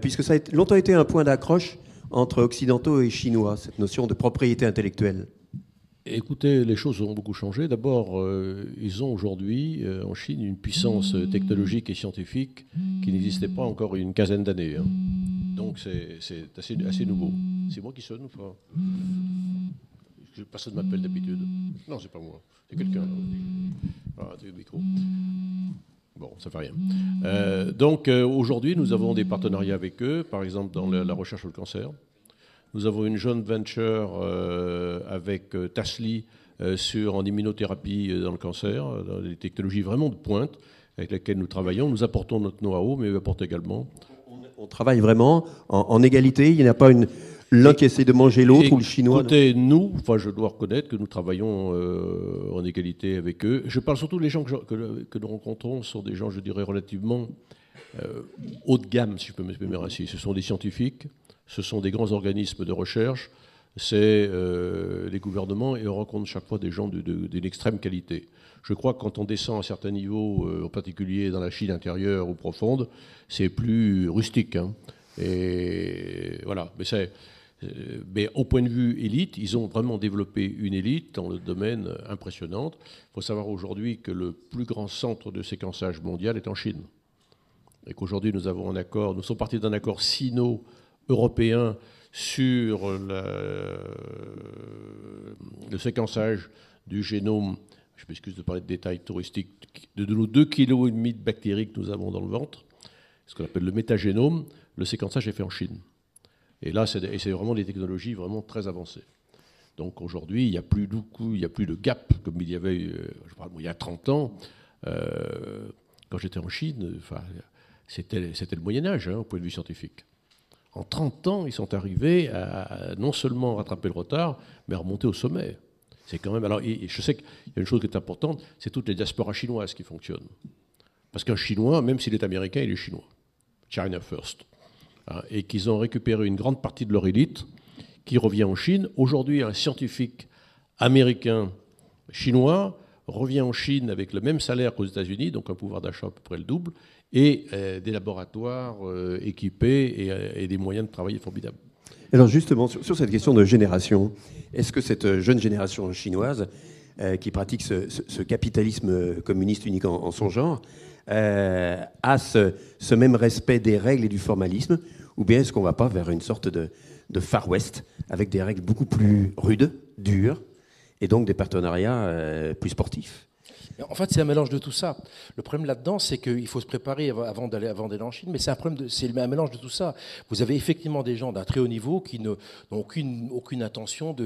puisque ça a longtemps été un point d'accroche entre occidentaux et chinois, cette notion de propriété intellectuelle. Écoutez, les choses ont beaucoup changé. D'abord, ils ont aujourd'hui, en Chine, une puissance technologique et scientifique qui n'existait pas encore une quinzaine d'années. Donc c'est assez nouveau. C'est moi qui sonne ou pas? Personne ne m'appelle d'habitude. Non, c'est pas moi. C'est quelqu'un. Ah, c'est le micro. Bon, ça fait rien. Donc aujourd'hui, nous avons des partenariats avec eux, par exemple dans la recherche sur le cancer. Nous avons une joint venture avec Tasly en immunothérapie dans le cancer, dans des technologies vraiment de pointe avec lesquelles nous travaillons. Nous apportons notre know-how, mais eux apportent également. On travaille vraiment en égalité. Il n'y a pas l'un qui essaie de manger l'autre ou le chinois. Écoutez, je dois reconnaître que nous travaillons en égalité avec eux. Je parle surtout des gens que nous rencontrons sont des gens, je dirais, relativement haut de gamme, si je peux m'exprimer ainsi. Ce sont des scientifiques, ce sont des grands organismes de recherche, c'est les gouvernements, et on rencontre chaque fois des gens d'une extrême qualité. Je crois que quand on descend à certains niveaux, en particulier dans la Chine intérieure ou profonde, c'est plus rustique. Et voilà. Mais au point de vue élite, ils ont vraiment développé une élite dans le domaine impressionnant. Il faut savoir aujourd'hui que le plus grand centre de séquençage mondial est en Chine. Et qu'aujourd'hui, nous avons un accord, nous sommes partis d'un accord sino-européen sur le séquençage du génome, je m'excuse de parler de détails touristiques, de nos 2,5 kg de bactéries que nous avons dans le ventre, ce qu'on appelle le métagénome. Le séquençage est fait en Chine. Et là, c'est vraiment des technologies vraiment très avancées. Donc aujourd'hui, il n'y a plus de gap comme il y avait il y a 30 ans. Quand j'étais en Chine, c'était le Moyen-Âge, au point de vue scientifique. En 30 ans, ils sont arrivés à non seulement rattraper le retard, mais à remonter au sommet. C'est quand même. Alors, je sais qu'il y a une chose qui est importante, c'est toutes les diasporas chinoises qui fonctionnent. Parce qu'un Chinois, même s'il est américain, il est chinois. China first. Et qu'ils ont récupéré une grande partie de leur élite qui revient en Chine. Aujourd'hui, un scientifique américain chinois revient en Chine avec le même salaire qu'aux États-Unis, donc un pouvoir d'achat à peu près le double, et des laboratoires équipés et des moyens de travailler formidables. Alors justement, sur cette question de génération, est-ce que cette jeune génération chinoise qui pratique ce capitalisme communiste unique en son genre a ce même respect des règles et du formalisme, ou bien est-ce qu'on ne va pas vers une sorte de Far West avec des règles beaucoup plus rudes, dures, et donc des partenariats plus sportifs? En fait, c'est un mélange de tout ça. Le problème là-dedans, c'est qu'il faut se préparer avant d'aller en Chine, mais c'est un mélange de tout ça. Vous avez effectivement des gens d'un très haut niveau qui n'ont aucune intention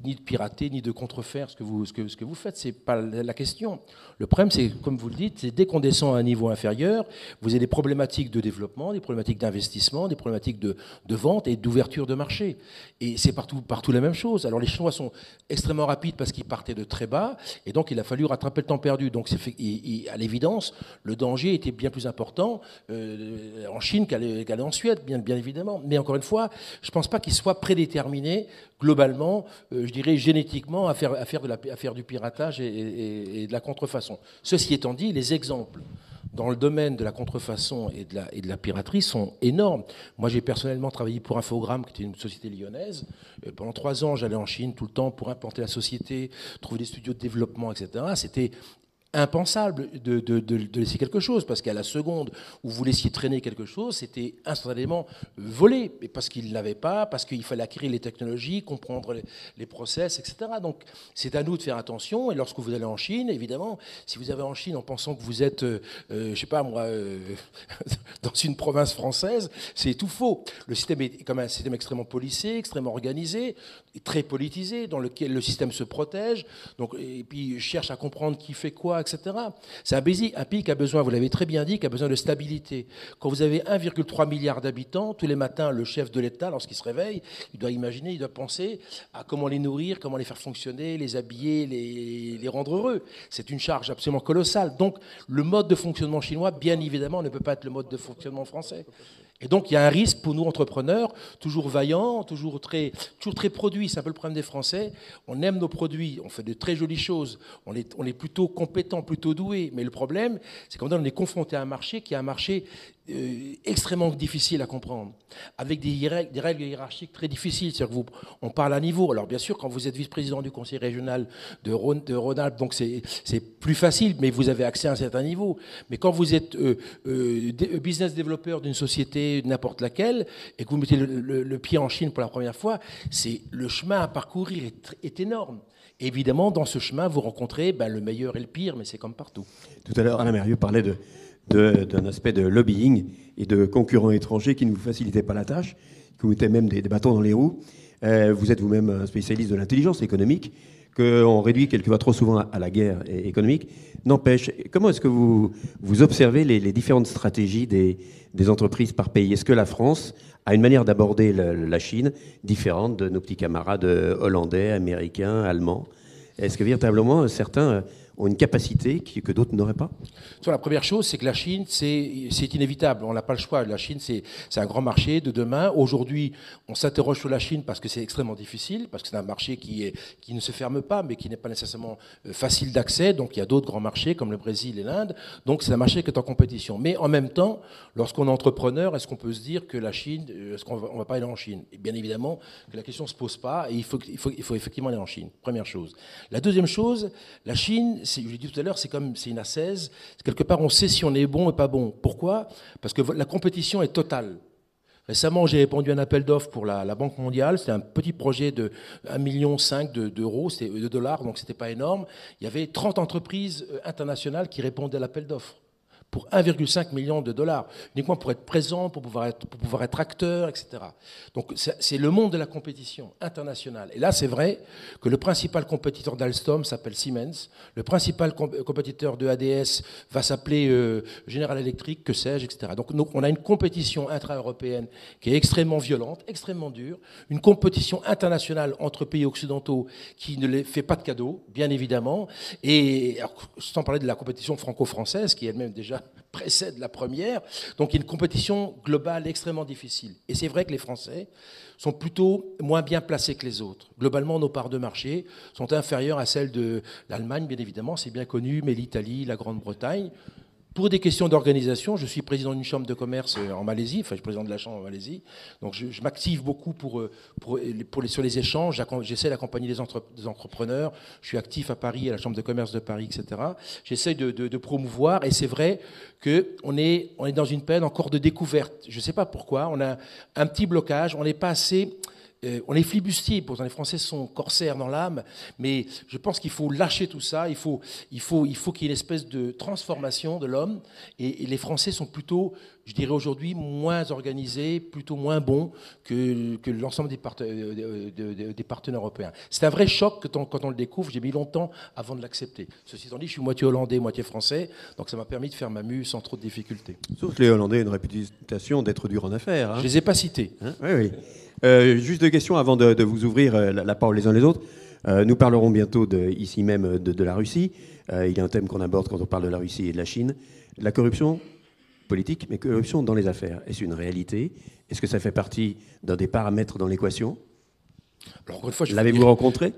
ni de pirater, ni de contrefaire ce que vous faites. C'est pas la question. Le problème, c'est, comme vous le dites, c'est dès qu'on descend à un niveau inférieur, vous avez des problématiques de développement, des problématiques d'investissement, des problématiques de vente et d'ouverture de marché. Et c'est partout la même chose. Alors les Chinois sont extrêmement rapides parce qu'ils partaient de très bas, et donc il a fallu rattraper le temps perdu. Donc à l'évidence, le danger était bien plus important en Chine qu'aller en Suède, bien évidemment. Mais encore une fois, je ne pense pas qu'il soit prédéterminé globalement, je dirais génétiquement, à faire du piratage et de la contrefaçon. Ceci étant dit, les exemples dans le domaine de la contrefaçon et de la piraterie sont énormes. Moi, j'ai personnellement travaillé pour Infogrames, qui était une société lyonnaise. Pendant 3 ans, j'allais en Chine tout le temps pour implanter la société, trouver des studios de développement, etc. C'était impensable de laisser quelque chose, parce qu'à la seconde où vous laissiez traîner quelque chose, c'était instantanément volé, et parce qu'ils ne l'avaient pas, parce qu'il fallait acquérir les technologies, comprendre les process, etc. Donc c'est à nous de faire attention, et lorsque vous allez en Chine, évidemment, si vous allez en Chine en pensant que vous êtes, je sais pas moi, dans une province française, c'est tout faux. Le système est comme un système extrêmement policé, extrêmement organisé, très politisé, dans lequel le système se protège, donc, et puis cherche à comprendre qui fait quoi, etc. C'est un pays qui a besoin, vous l'avez très bien dit, qui a besoin de stabilité. Quand vous avez 1,3 milliard d'habitants, tous les matins, le chef de l'État, lorsqu'il se réveille, il doit imaginer, il doit penser à comment les nourrir, comment les faire fonctionner, les habiller, les rendre heureux. C'est une charge absolument colossale. Donc, le mode de fonctionnement chinois, bien évidemment, ne peut pas être le mode de fonctionnement français. Et donc, il y a un risque pour nous, entrepreneurs, toujours vaillants, toujours très produits. C'est un peu le problème des Français. On aime nos produits, on fait de très jolies choses, on est plutôt compétents, plutôt doués. Mais le problème, c'est qu'on est confronté à un marché qui est un marché extrêmement difficile à comprendre, avec des règles hiérarchiques très difficiles. C'est-à-dire on parle à niveau. Alors bien sûr, quand vous êtes vice-président du conseil régional de Rhône-Alpes, donc c'est plus facile, mais vous avez accès à un certain niveau. Mais quand vous êtes business developer d'une société, n'importe laquelle, et que vous mettez le pied en Chine pour la première fois, le chemin à parcourir est énorme. Évidemment, dans ce chemin, vous rencontrez le meilleur et le pire, mais c'est comme partout. Tout à l'heure, Alain Mérieux parlait d'un aspect de lobbying et de concurrents étrangers qui ne vous facilitaient pas la tâche, qui vous mettaient même des bâtons dans les roues. Vous êtes vous-même un spécialiste de l'intelligence économique, qu'on réduit quelquefois trop souvent à la guerre économique. N'empêche, comment est-ce que vous observez les différentes stratégies des entreprises par pays? Est-ce que la France a une manière d'aborder la Chine différente de nos petits camarades hollandais, américains, allemands? Est-ce que véritablement certains ont une capacité que d'autres n'auraient pas? Sur la première chose, c'est que la Chine, c'est inévitable. On n'a pas le choix. La Chine, c'est un grand marché de demain. Aujourd'hui, on s'interroge sur la Chine parce que c'est extrêmement difficile, parce que c'est un marché qui ne se ferme pas, mais qui n'est pas nécessairement facile d'accès. Donc il y a d'autres grands marchés comme le Brésil et l'Inde. Donc c'est un marché qui est en compétition. Mais en même temps, lorsqu'on est entrepreneur, est-ce qu'on peut se dire que la Chine, est-ce qu'on va pas aller en Chine? Et bien évidemment que la question ne se pose pas et il faut effectivement aller en Chine. Première chose. La deuxième chose, la Chine, je l'ai dit tout à l'heure, c'est une ascèse. Quelque part, on sait si on est bon et pas bon. Pourquoi? Parce que la compétition est totale. Récemment, j'ai répondu à un appel d'offres pour la Banque mondiale. C'était un petit projet de 1,5 million d'euros, de dollars, donc c'était pas énorme. Il y avait 30 entreprises internationales qui répondaient à l'appel d'offres pour 1,5 million de dollars, uniquement pour être présent, pour pouvoir être acteur, etc. Donc c'est le monde de la compétition internationale. Et là, c'est vrai que le principal compétiteur d'Alstom s'appelle Siemens, le principal compétiteur de ADS va s'appeler General Electric, que sais-je, etc. Donc on a une compétition intra-européenne qui est extrêmement violente, extrêmement dure, une compétition internationale entre pays occidentaux qui ne les fait pas de cadeaux, bien évidemment, et alors, sans parler de la compétition franco-française, qui elle-même déjà précède la première. Donc il y a une compétition globale extrêmement difficile. Et c'est vrai que les Français sont plutôt moins bien placés que les autres. Globalement, nos parts de marché sont inférieures à celles de l'Allemagne, bien évidemment, c'est bien connu, mais l'Italie, la Grande-Bretagne. Pour des questions d'organisation, je suis président d'une chambre de commerce en Malaisie, enfin je suis président de la chambre en Malaisie, donc je m'active beaucoup sur les échanges, j'essaie d'accompagner des entrepreneurs, je suis actif à Paris, à la chambre de commerce de Paris, etc. J'essaie de promouvoir, et c'est vrai qu'on est dans une période encore de découverte. Je ne sais pas pourquoi, on a un petit blocage, on n'est pas assez... on est flibustier, pourtant les Français sont corsaires dans l'âme, mais je pense qu'il faut lâcher tout ça, il faut qu'il y ait une espèce de transformation de l'homme, et les Français sont plutôt, je dirais aujourd'hui, moins organisés, plutôt moins bons que l'ensemble des partenaires européens. C'est un vrai choc quand on le découvre, j'ai mis longtemps avant de l'accepter. Ceci étant dit, je suis moitié hollandais, moitié français, donc ça m'a permis de faire ma mue sans trop de difficultés. Sauf que les Hollandais ont une réputation d'être durs en affaires. Hein. Je ne les ai pas cités. Hein, oui, oui. Juste deux questions avant de vous ouvrir la parole les uns les autres. Nous parlerons bientôt ici même de la Russie. Il y a un thème qu'on aborde quand on parle de la Russie et de la Chine. La corruption politique, mais corruption dans les affaires. Est-ce une réalité? Est-ce que ça fait partie d'un des paramètres dans l'équation? Alors, encore une fois, l'avez-vous rencontré?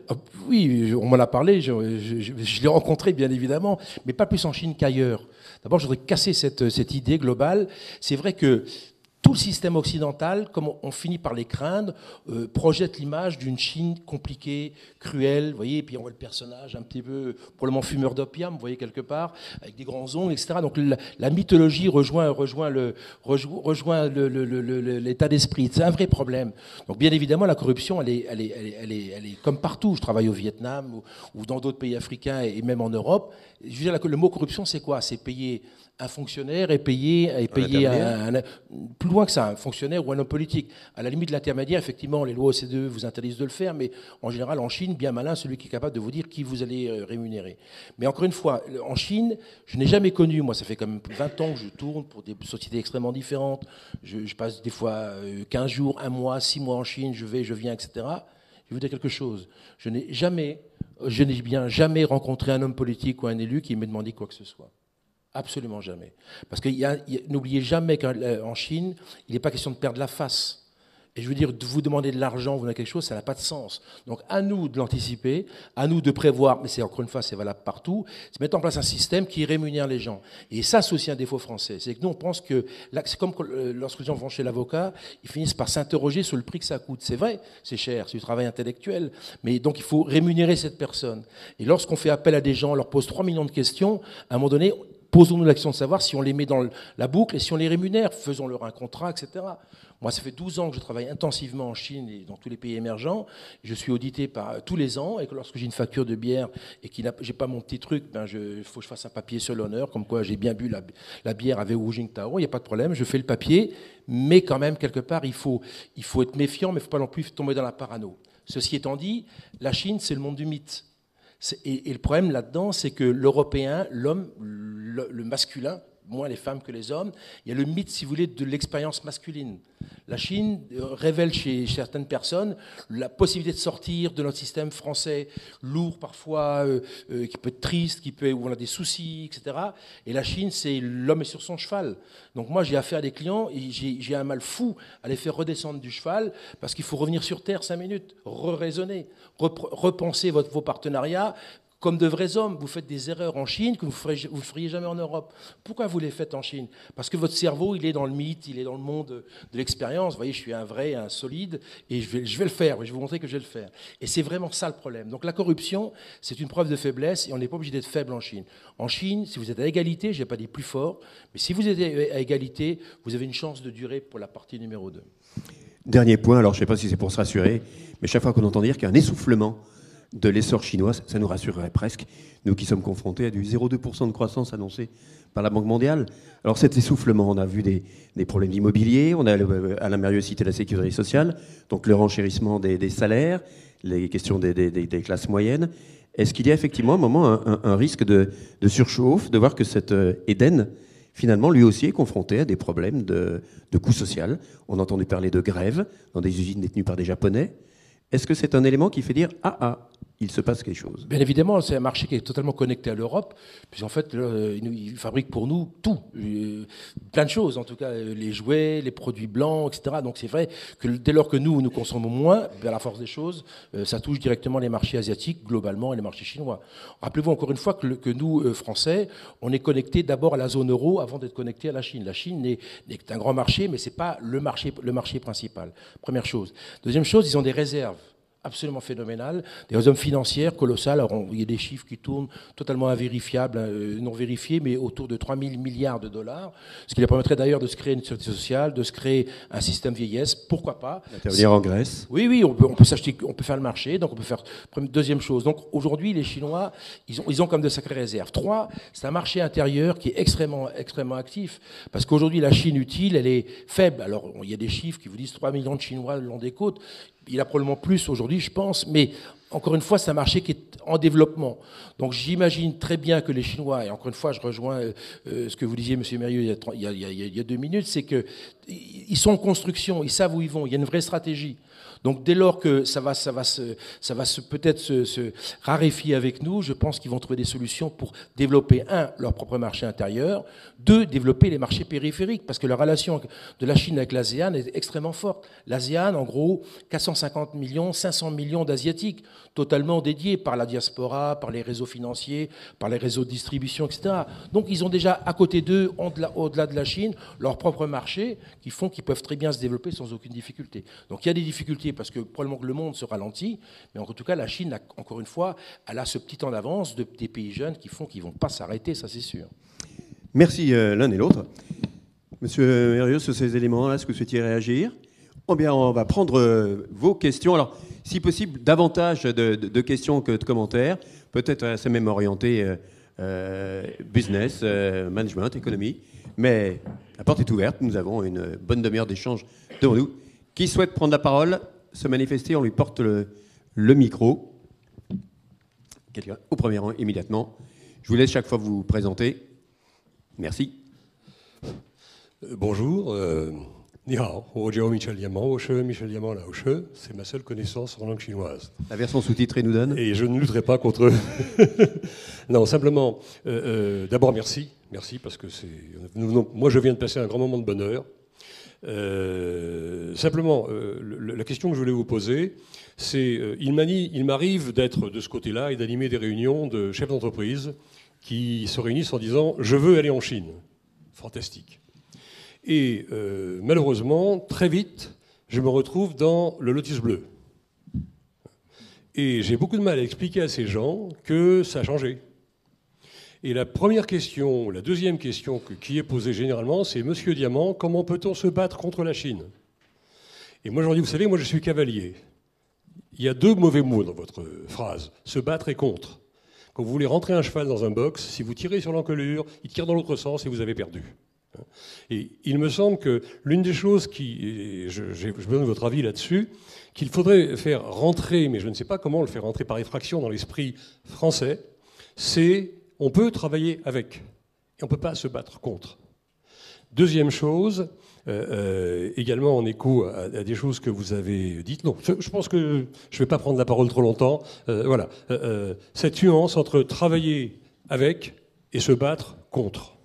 Oui, on m'en a parlé, je l'ai rencontré bien évidemment, mais pas plus en Chine qu'ailleurs. D'abord, je voudrais casser cette idée globale. C'est vrai que tout le système occidental, comme on finit par les craindre, projette l'image d'une Chine compliquée, cruelle, vous voyez, et puis on voit le personnage un petit peu, probablement fumeur d'opium, vous voyez, quelque part, avec des grands ongles, etc. Donc la mythologie rejoint l'état d'esprit. C'est un vrai problème. Donc bien évidemment, la corruption, elle est comme partout. Je travaille au Vietnam ou dans d'autres pays africains et même en Europe. Je veux dire, le mot corruption, c'est quoi? C'est payer un fonctionnaire et payer plus loin que ça, un fonctionnaire ou un homme politique. À la limite de l'intermédiaire, effectivement, les lois OCDE vous interdisent de le faire, mais en général, en Chine, bien malin, celui qui est capable de vous dire qui vous allez rémunérer. Mais encore une fois, en Chine, je n'ai jamais connu, moi, ça fait quand même 20 ans que je tourne pour des sociétés extrêmement différentes. Je passe des fois 15 jours, 1 mois, 6 mois en Chine, je vais, je viens, etc. Je vais vous dire quelque chose. Je n'ai bien jamais rencontré un homme politique ou un élu qui m'ait demandé quoi que ce soit. Absolument jamais. Parce que n'oubliez jamais qu'en Chine, il n'est pas question de perdre la face. Et je veux dire, de vous demander de l'argent, vous donnez quelque chose, ça n'a pas de sens. Donc à nous de l'anticiper, à nous de prévoir, mais c'est encore une fois, c'est valable partout, c'est mettre en place un système qui rémunère les gens. Et ça, c'est aussi un défaut français. C'est que nous, on pense que, c'est comme lorsque les gens vont chez l'avocat, ils finissent par s'interroger sur le prix que ça coûte. C'est vrai, c'est cher, c'est du travail intellectuel, mais donc il faut rémunérer cette personne. Et lorsqu'on fait appel à des gens, on leur pose 3 millions de questions, à un moment donné, posons-nous l'action de savoir si on les met dans la boucle et si on les rémunère, faisons-leur un contrat, etc. Moi, ça fait 12 ans que je travaille intensivement en Chine et dans tous les pays émergents. Je suis audité tous les ans, et que lorsque j'ai une facture de bière et que j'ai pas mon petit truc, il faut que je fasse un papier sur l'honneur, comme quoi j'ai bien bu la bière avec Wu Jingtao, il n'y a pas de problème, je fais le papier, mais quand même, quelque part, il faut être méfiant, mais il ne faut pas non plus tomber dans la parano. Ceci étant dit, la Chine, c'est le monde du mythe. Et le problème là-dedans, c'est que l'Européen, l'homme, le masculin, moins les femmes que les hommes. Il y a le mythe, si vous voulez, de l'expérience masculine. La Chine révèle chez certaines personnes la possibilité de sortir de notre système français lourd parfois, qui peut être triste, où on a des soucis, etc. Et la Chine, c'est l'homme est sur son cheval. Donc moi, j'ai affaire à des clients et j'ai un mal fou à les faire redescendre du cheval parce qu'il faut revenir sur Terre 5 minutes, raisonner, repenser vos partenariats. Comme de vrais hommes, vous faites des erreurs en Chine que vous ne feriez jamais en Europe. Pourquoi vous les faites en Chine? Parce que votre cerveau, il est dans le mythe, il est dans le monde de l'expérience. Vous voyez, je suis un vrai, un solide, et je vais le faire. Je vais vous montrer que je vais le faire. Et c'est vraiment ça le problème. Donc la corruption, c'est une preuve de faiblesse, et on n'est pas obligé d'être faible en Chine. En Chine, si vous êtes à égalité, je n'ai pas dit plus fort, mais si vous êtes à égalité, vous avez une chance de durer pour la partie numéro 2. Dernier point, alors je ne sais pas si c'est pour se rassurer, mais chaque fois qu'on entend dire qu'il y a un essoufflement de l'essor chinois, ça nous rassurerait presque, nous qui sommes confrontés à du 0,2% de croissance annoncé par la Banque mondiale. Alors cet essoufflement, on a vu des problèmes d'immobilier, on a Alain Mérieux cité la sécurité sociale, donc le renchérissement des salaires, les questions des classes moyennes. Est-ce qu'il y a effectivement à un moment un risque de surchauffe, de voir que cet Éden, finalement, lui aussi est confronté à des problèmes de coût social? On a entendu parler de grève dans des usines détenues par des Japonais. Est-ce que c'est un élément qui fait dire « Ah, il se passe quelque chose ». Bien évidemment, c'est un marché qui est totalement connecté à l'Europe, puisqu'en fait, ils fabriquent pour nous tout, plein de choses, en tout cas, les jouets, les produits blancs, etc. Donc c'est vrai que dès lors que nous consommons moins, à la force des choses, ça touche directement les marchés asiatiques, globalement, et les marchés chinois. Rappelez-vous encore une fois que nous, Français, on est connectés d'abord à la zone euro avant d'être connectés à la Chine. La Chine est un grand marché, mais ce n'est pas le marché principal. Première chose. Deuxième chose, ils ont des réserves absolument phénoménal, des réserves financières colossales. Alors, il y a des chiffres qui tournent totalement invérifiables, non vérifiés, mais autour de 3 000 milliards de dollars, ce qui leur permettrait d'ailleurs de se créer une sécurité sociale, de se créer un système vieillesse, pourquoi pas. Intervenir en Grèce. Oui, on peut s'acheter, on peut faire le marché, donc on peut faire. Deuxième chose, donc aujourd'hui, les Chinois, ils ont comme de sacrées réserves. 3, c'est un marché intérieur qui est extrêmement actif, parce qu'aujourd'hui, la Chine utile, elle est faible. Alors, il y a des chiffres qui vous disent 3 millions de Chinois le long des côtes. Il a probablement plus aujourd'hui, je pense, mais encore une fois, c'est un marché qui est en développement. Donc j'imagine très bien que les Chinois, et encore une fois, je rejoins ce que vous disiez, M. Mérieux, il y a 2 minutes, c'est qu'ils sont en construction, ils savent où ils vont, il y a une vraie stratégie. Donc dès lors que ça va peut-être se raréfier avec nous, je pense qu'ils vont trouver des solutions pour développer, 1, leur propre marché intérieur, 2, développer les marchés périphériques, parce que la relation de la Chine avec l'ASEAN est extrêmement forte. L'ASEAN, en gros, 450 millions, 500 millions d'Asiatiques, totalement dédiés par la diaspora, par les réseaux financiers, par les réseaux de distribution, etc. Donc ils ont déjà à côté d'eux, au-delà de la Chine, leur propre marché qui font qu'ils peuvent très bien se développer sans aucune difficulté. Donc il y a des difficultés parce que probablement que le monde se ralentit, mais en tout cas la Chine, encore une fois, elle a ce petit temps d'avance des pays jeunes qui font qu'ils ne vont pas s'arrêter, ça c'est sûr. Merci l'un et l'autre. Monsieur Mérieux, sur ces éléments-là, est-ce que vous souhaitiez réagir? Oh bien, on va prendre vos questions. Alors, si possible, davantage de questions que de commentaires. Peut-être assez même orienté business, management, économie. Mais la porte est ouverte. Nous avons une bonne demi-heure d'échange devant nous. Qui souhaite prendre la parole, se manifester, on lui porte le micro. Quelqu'un au premier rang, immédiatement. Je vous laisse chaque fois vous présenter. Merci. Bonjour. Ni hao, Michel Diamant, Michel Diamant Laoshe, c'est ma seule connaissance en langue chinoise. La version sous-titrée nous donne. Et je ne lutterai pas contre eux. Non, simplement, d'abord merci parce que moi je viens de passer un grand moment de bonheur. Simplement, la question que je voulais vous poser, c'est, il m'arrive d'être de ce côté-là et d'animer des réunions de chefs d'entreprise qui se réunissent en disant « je veux aller en Chine ». Fantastique. Et malheureusement, très vite, je me retrouve dans le lotus bleu. Et j'ai beaucoup de mal à expliquer à ces gens que ça a changé. Et la première question, la deuxième question qui est posée généralement, c'est « Monsieur Diamant, comment peut-on se battre contre la Chine ?» Et moi, je leur dis « Vous savez, moi, je suis cavalier. Il y a 2 mauvais mots dans votre phrase, se battre et contre. Quand vous voulez rentrer un cheval dans un box, si vous tirez sur l'encolure, il tire dans l'autre sens et vous avez perdu. » Et il me semble que l'une des choses je me donne votre avis là-dessus, qu'il faudrait faire rentrer, mais je ne sais pas comment le faire rentrer par effraction dans l'esprit français, c'est on peut travailler avec. et on ne peut pas se battre contre. Deuxième chose, également en écho à des choses que vous avez dites. Non, je pense que je ne vais pas prendre la parole trop longtemps. Voilà, cette nuance entre travailler avec et se battre contre.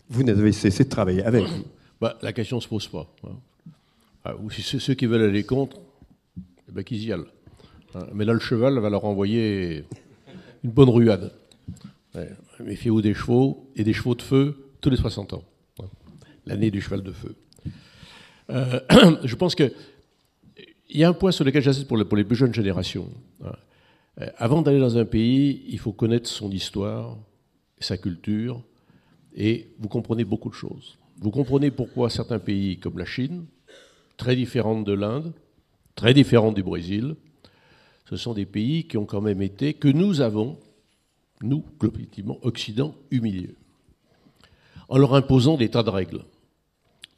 Vous n'avez cessé de travailler avec. La question ne se pose pas. Ou si ceux qui veulent aller contre, eh ben, qu'ils y aillent. Mais là, le cheval va leur envoyer une bonne ruade. Méfiez-vous des chevaux et des chevaux de feu tous les 60 ans. L'année du cheval de feu. Je pense qu'il y a un point sur lequel j'insiste pour les plus jeunes générations. Avant d'aller dans un pays, il faut connaître son histoire, sa culture, et vous comprenez beaucoup de choses. Vous comprenez pourquoi certains pays comme la Chine, très différente de l'Inde, très différente du Brésil, ce sont des pays qui ont quand même été, que nous avons, nous, collectivement, Occident, humiliés, en leur imposant des tas de règles.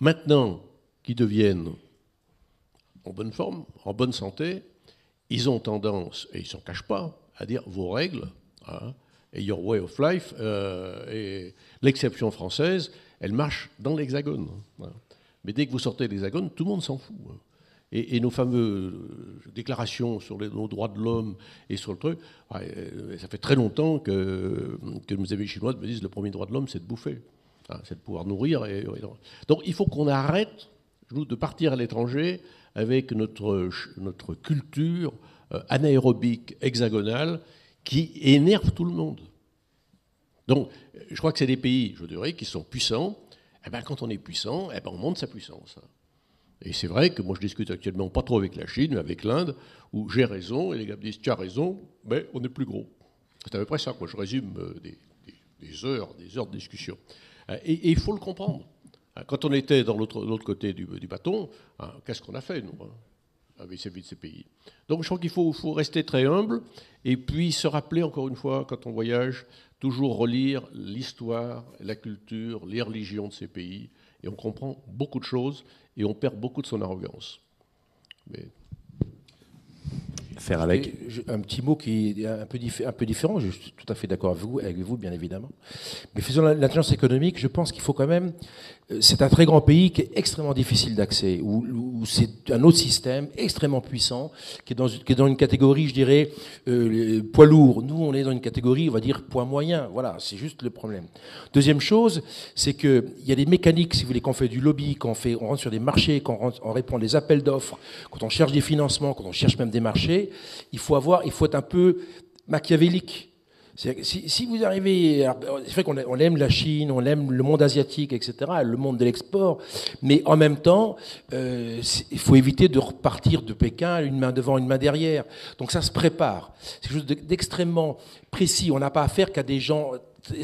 Maintenant qu'ils deviennent en bonne forme, en bonne santé, ils ont tendance, et ils ne s'en cachent pas, à dire vos règles, et your way of life, et l'exception française, elle marche dans l'hexagone. Mais dès que vous sortez de l'hexagone, tout le monde s'en fout. Et nos fameuses déclarations sur nos droits de l'homme et sur le truc, ça fait très longtemps que nos amis chinois me disent le premier droit de l'homme, c'est de bouffer. C'est de pouvoir nourrir. Donc il faut qu'on arrête de partir à l'étranger avec notre culture anaérobique, hexagonale, qui énerve tout le monde. Donc je crois que c'est des pays, je dirais, qui sont puissants. Eh ben, quand on est puissant, eh ben, on monte sa puissance. Et c'est vrai que moi je discute actuellement pas trop avec la Chine, mais avec l'Inde, où j'ai raison, et les gars me disent tu as raison, mais on est plus gros. C'est à peu près ça, quoi. Je résume des heures de discussion. Et il faut le comprendre. Quand on était dans l'autre côté du bâton, qu'est-ce qu'on a fait, nous, avec ces pays? Donc je crois qu'il faut rester très humble, et puis se rappeler, encore une fois, quand on voyage, toujours relire l'histoire, la culture, les religions de ces pays, et on comprend beaucoup de choses, et on perd beaucoup de son arrogance. Mais... Faire avec. Un petit mot qui est un peu différent, je suis tout à fait d'accord avec vous, bien évidemment. Mais faisant l'intelligence économique, je pense qu'il faut quand même... C'est un très grand pays qui est extrêmement difficile d'accès, où c'est un autre système extrêmement puissant, qui est dans une catégorie, je dirais, poids lourd. Nous, on est dans une catégorie, on va dire, poids moyen. Voilà, c'est juste le problème. Deuxième chose, c'est qu'il y a des mécaniques, si vous voulez, quand on fait du lobby, quand on rentre sur des marchés, quand on répond à des appels d'offres, quand on cherche des financements, quand on cherche même des marchés, il faut être un peu machiavélique. Si vous arrivez... C'est vrai qu'on aime la Chine, on aime le monde asiatique, etc., le monde de l'export, mais en même temps, il faut éviter de repartir de Pékin une main devant, une main derrière. Donc ça se prépare. C'est quelque chose d'extrêmement précis. On n'a pas affaire qu'à des gens...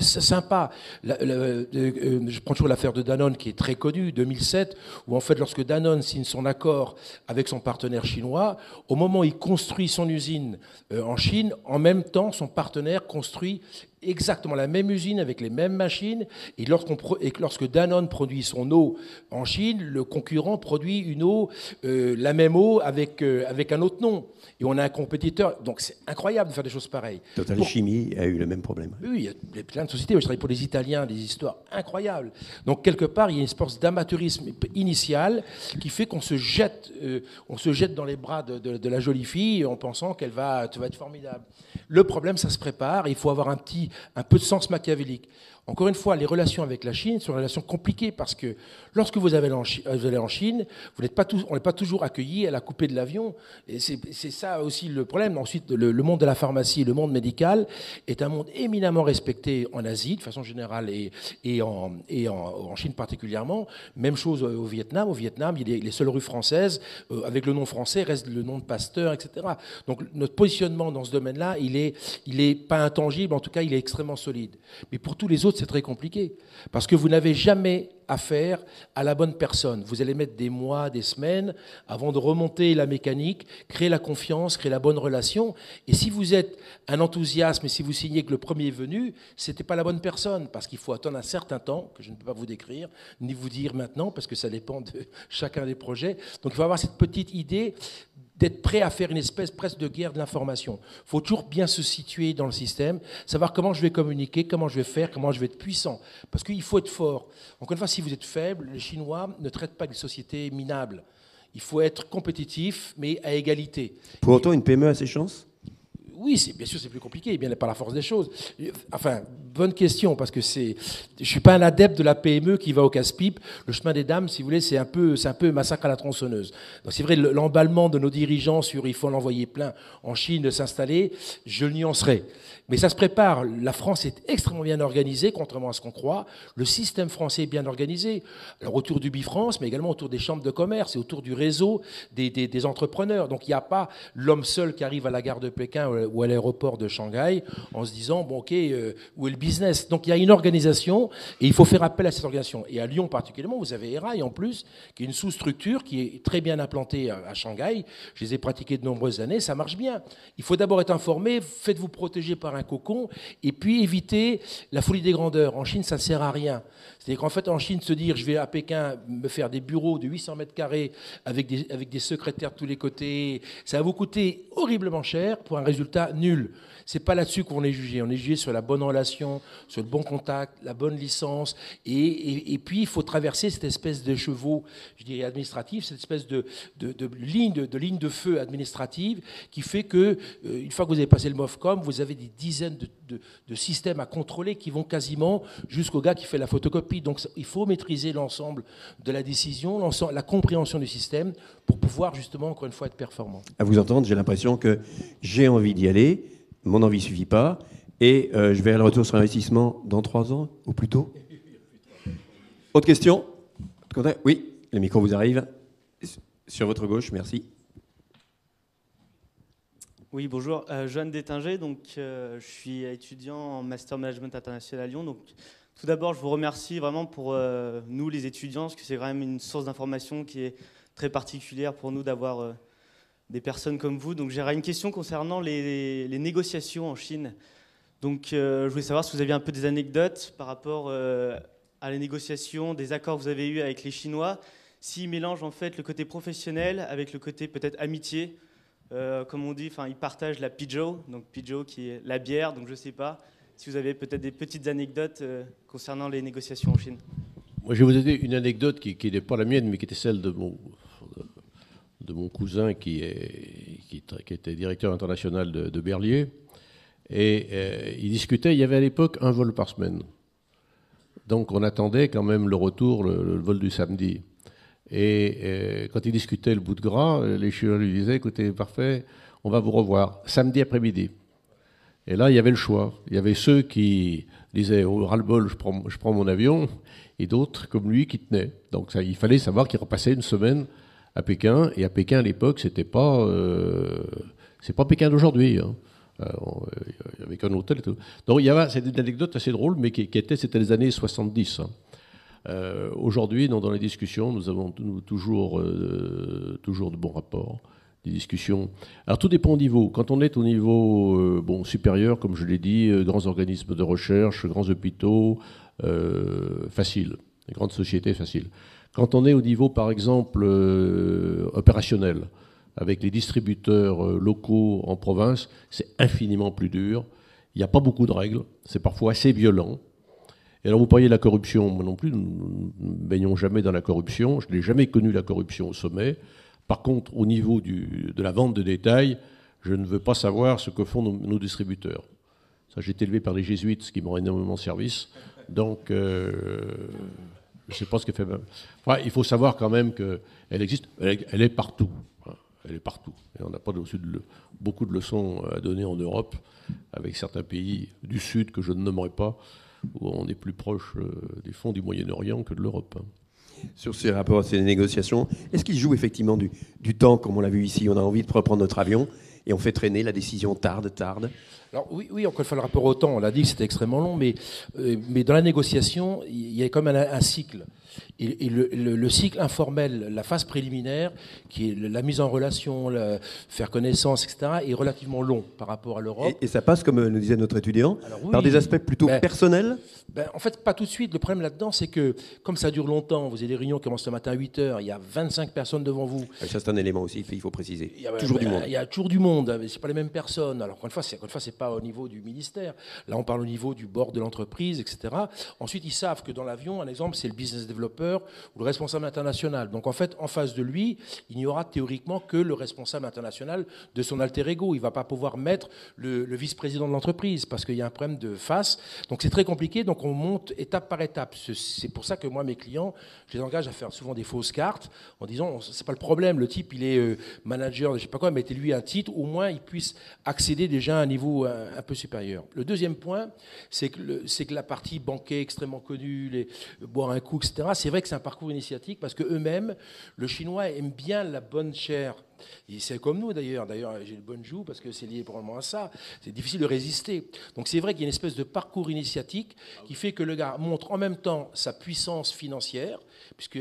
C'est sympa. Je prends toujours l'affaire de Danone qui est très connue, 2007, où en fait lorsque Danone signe son accord avec son partenaire chinois, au moment où il construit son usine en Chine, en même temps son partenaire construit exactement la même usine avec les mêmes machines, et lorsque Danone produit son eau en Chine, le concurrent produit une eau, la même eau avec un autre nom. Et on a un compétiteur. Donc c'est incroyable de faire des choses pareilles. Total Chimie a eu le même problème. Oui, il y a plein de sociétés. Je travaille pour les Italiens, des histoires incroyables. Donc quelque part, il y a une espèce d'amateurisme initial qui fait qu'on se jette dans les bras de la jolie fille en pensant qu'elle va être formidable. Le problème, ça se prépare. Il faut avoir un peu de sens machiavélique. Encore une fois, les relations avec la Chine sont des relations compliquées parce que lorsque vous allez en Chine, on n'est pas toujours accueilli à la coupée de l'avion. Et c'est ça aussi le problème. Ensuite, le monde de la pharmacie, le monde médical est un monde éminemment respecté en Asie, de façon générale, et en Chine particulièrement. Même chose au Vietnam. Au Vietnam, les seules rues françaises, avec le nom français, reste le nom de Pasteur, etc. Donc notre positionnement dans ce domaine-là, il est pas intangible, en tout cas, il est extrêmement solide. Mais pour tous les autres, c'est très compliqué, parce que vous n'avez jamais affaire à la bonne personne. Vous allez mettre des mois, des semaines avant de remonter la mécanique, créer la confiance, créer la bonne relation. Et si vous êtes un enthousiasme et si vous signez que le premier venu, c'était pas la bonne personne, parce qu'il faut attendre un certain temps, que je ne peux pas vous décrire, ni vous dire maintenant, parce que ça dépend de chacun des projets. Donc il faut avoir cette petite idée d'être prêt à faire une espèce presque de guerre de l'information. Il faut toujours bien se situer dans le système, savoir comment je vais communiquer, comment je vais faire, comment je vais être puissant. Parce qu'il faut être fort. Encore une fois, si vous êtes faible, les Chinois ne traitent pas des sociétés minables. Il faut être compétitif, mais à égalité. Pour autant, une PME a ses chances? Oui, bien sûr, c'est plus compliqué, bien par la force des choses. Enfin, bonne question, parce que je suis pas un adepte de la PME qui va au casse-pipe. Le chemin des dames, si vous voulez, c'est un peu massacre à la tronçonneuse. Donc c'est vrai, l'emballement de nos dirigeants sur il faut l'envoyer plein en Chine de s'installer, je le nuancerai. Mais ça se prépare. La France est extrêmement bien organisée, contrairement à ce qu'on croit. Le système français est bien organisé. Alors autour du Bifrance, mais également autour des chambres de commerce et autour du réseau des entrepreneurs. Donc il n'y a pas l'homme seul qui arrive à la gare de Pékin ou à l'aéroport de Shanghai en se disant bon ok, où est le business? Donc il y a une organisation et il faut faire appel à cette organisation. Et à Lyon particulièrement, vous avez Erail en plus, qui est une sous-structure qui est très bien implantée à Shanghai. Je les ai pratiquées de nombreuses années, ça marche bien. Il faut d'abord être informé, faites-vous protéger par un cocon, et puis éviter la folie des grandeurs. En Chine, ça ne sert à rien. C'est-à-dire qu'en fait, en Chine, se dire je vais à Pékin me faire des bureaux de 800 mètres carrés avec des secrétaires de tous les côtés, ça va vous coûter horriblement cher pour un résultat nul. C'est pas là-dessus qu'on est jugé. On est jugé sur la bonne relation, sur le bon contact, la bonne licence. Et puis, il faut traverser cette espèce de chevaux, je dirais, administratifs, cette espèce de ligne de feu administrative qui fait que, une fois que vous avez passé le MOFCOM, vous avez des dizaines de systèmes à contrôler qui vont quasiment jusqu'au gars qui fait la photocopie. Donc, il faut maîtriser l'ensemble de la décision, la compréhension du système pour pouvoir, justement, encore une fois, être performant. À vous entendre, j'ai l'impression que j'ai envie d'y aller. Mon envie ne suffit pas, et je vais à le retour sur investissement dans 3 ans, ou plus tôt. Autre question? Oui, le micro vous arrive. Sur votre gauche, merci. Oui, bonjour. Joanne Détinger, donc je suis étudiant en Master Management International à Lyon. Donc, tout d'abord, je vous remercie vraiment pour nous, les étudiants, parce que c'est quand même une source d'information qui est très particulière pour nous d'avoir des personnes comme vous. Donc j'aurais une question concernant les négociations en Chine. Donc je voulais savoir si vous aviez un peu des anecdotes par rapport à les négociations, des accords que vous avez eus avec les Chinois, s'ils mélangent en fait le côté professionnel avec le côté peut-être amitié. Comme on dit, ils partagent la pijo, donc pijo qui est la bière, donc je ne sais pas si vous avez peut-être des petites anecdotes concernant les négociations en Chine. Moi, je vais vous donner une anecdote qui n'est pas la mienne, mais qui était celle de mon cousin qui était directeur international de Berlier. Et il discutait, il y avait à l'époque un vol par semaine. Donc on attendait quand même le retour, le vol du samedi. Et quand il discutait le bout de gras, les Chinois lui disaient, écoutez, parfait, on va vous revoir samedi après-midi. Et là, il y avait le choix. Il y avait ceux qui disaient, oh, ras-le-bol, je prends mon avion, et d'autres comme lui qui tenaient. Donc ça, il fallait savoir qu'il repassait une semaine à Pékin, et à Pékin à l'époque, c'est pas Pékin d'aujourd'hui. Hein. Avec un hôtel et tout. Donc c'est une anecdote assez drôle, mais c'était les années 70. Hein. Aujourd'hui, dans les discussions, nous avons toujours de bons rapports, des discussions. Alors tout dépend au niveau. Quand on est au niveau supérieur, comme je l'ai dit, grands organismes de recherche, grands hôpitaux, facile. Les grandes sociétés, facile. Quand on est au niveau, par exemple, opérationnel, avec les distributeurs locaux en province, c'est infiniment plus dur. Il n'y a pas beaucoup de règles, c'est parfois assez violent. Et alors vous parliez de la corruption, moi non plus, nous ne baignons jamais dans la corruption, je n'ai jamais connu la corruption au sommet. Par contre, au niveau de la vente de détail, je ne veux pas savoir ce que font nos distributeurs. Ça, j'ai été élevé par les jésuites, ce qui m'ont énormément service. Donc, je ne sais pas ce qu'elle fait. Enfin, il faut savoir quand même qu'elle existe, elle est partout. Elle est partout. Et on n'a pas beaucoup de leçons à donner en Europe, avec certains pays du Sud que je ne nommerai pas, où on est plus proche des fonds du Moyen-Orient que de l'Europe. Sur ces rapports, ces négociations, est-ce qu'ils jouent effectivement du temps, comme on l'a vu ici? On a envie de reprendre notre avion et on fait traîner, la décision tarde. Alors oui, encore une fois, le rapport au temps, on l'a dit que c'était extrêmement long, mais dans la négociation, il y a quand même un cycle. Et le cycle informel, la phase préliminaire, qui est la mise en relation, faire connaissance, etc., est relativement long par rapport à l'Europe. Et ça passe, comme nous disait notre étudiant, Alors oui, par des aspects plutôt personnels. En fait, pas tout de suite. Le problème là-dedans, c'est que comme ça dure longtemps, vous avez des réunions qui commencent le matin à 8 h, il y a 25 personnes devant vous. Et ça, c'est un élément aussi, il faut préciser. Il y a Toujours du monde. Il y a toujours du monde, c'est pas les mêmes personnes. Alors, encore une fois, c'est pas au niveau du ministère. Là, on parle au niveau du board de l'entreprise, etc. Ensuite, ils savent que dans l'avion, un exemple, c'est le business developer ou le responsable international. Donc, en fait, en face de lui, il n'y aura théoriquement que le responsable international de son alter ego. Il ne va pas pouvoir mettre le vice-président de l'entreprise parce qu'il y a un problème de face. Donc, c'est très compliqué. Donc, on monte étape par étape. C'est pour ça que moi, mes clients, je les engage à faire souvent des fausses cartes en disant, c'est pas le problème. Le type, il est manager de je sais pas quoi, mettez-lui un titre, au moins il puisse accéder déjà à un niveau un peu supérieur. Le deuxième point, c'est que la partie banquet extrêmement connue, boire un coup, etc., c'est vrai que c'est un parcours initiatique parce qu'eux-mêmes, le chinois aime bien la bonne chair. Et c'est comme nous d'ailleurs. D'ailleurs, j'ai le bonne joue parce que c'est lié probablement à ça. C'est difficile de résister. Donc c'est vrai qu'il y a une espèce de parcours initiatique qui fait que le gars montre en même temps sa puissance financière, puisque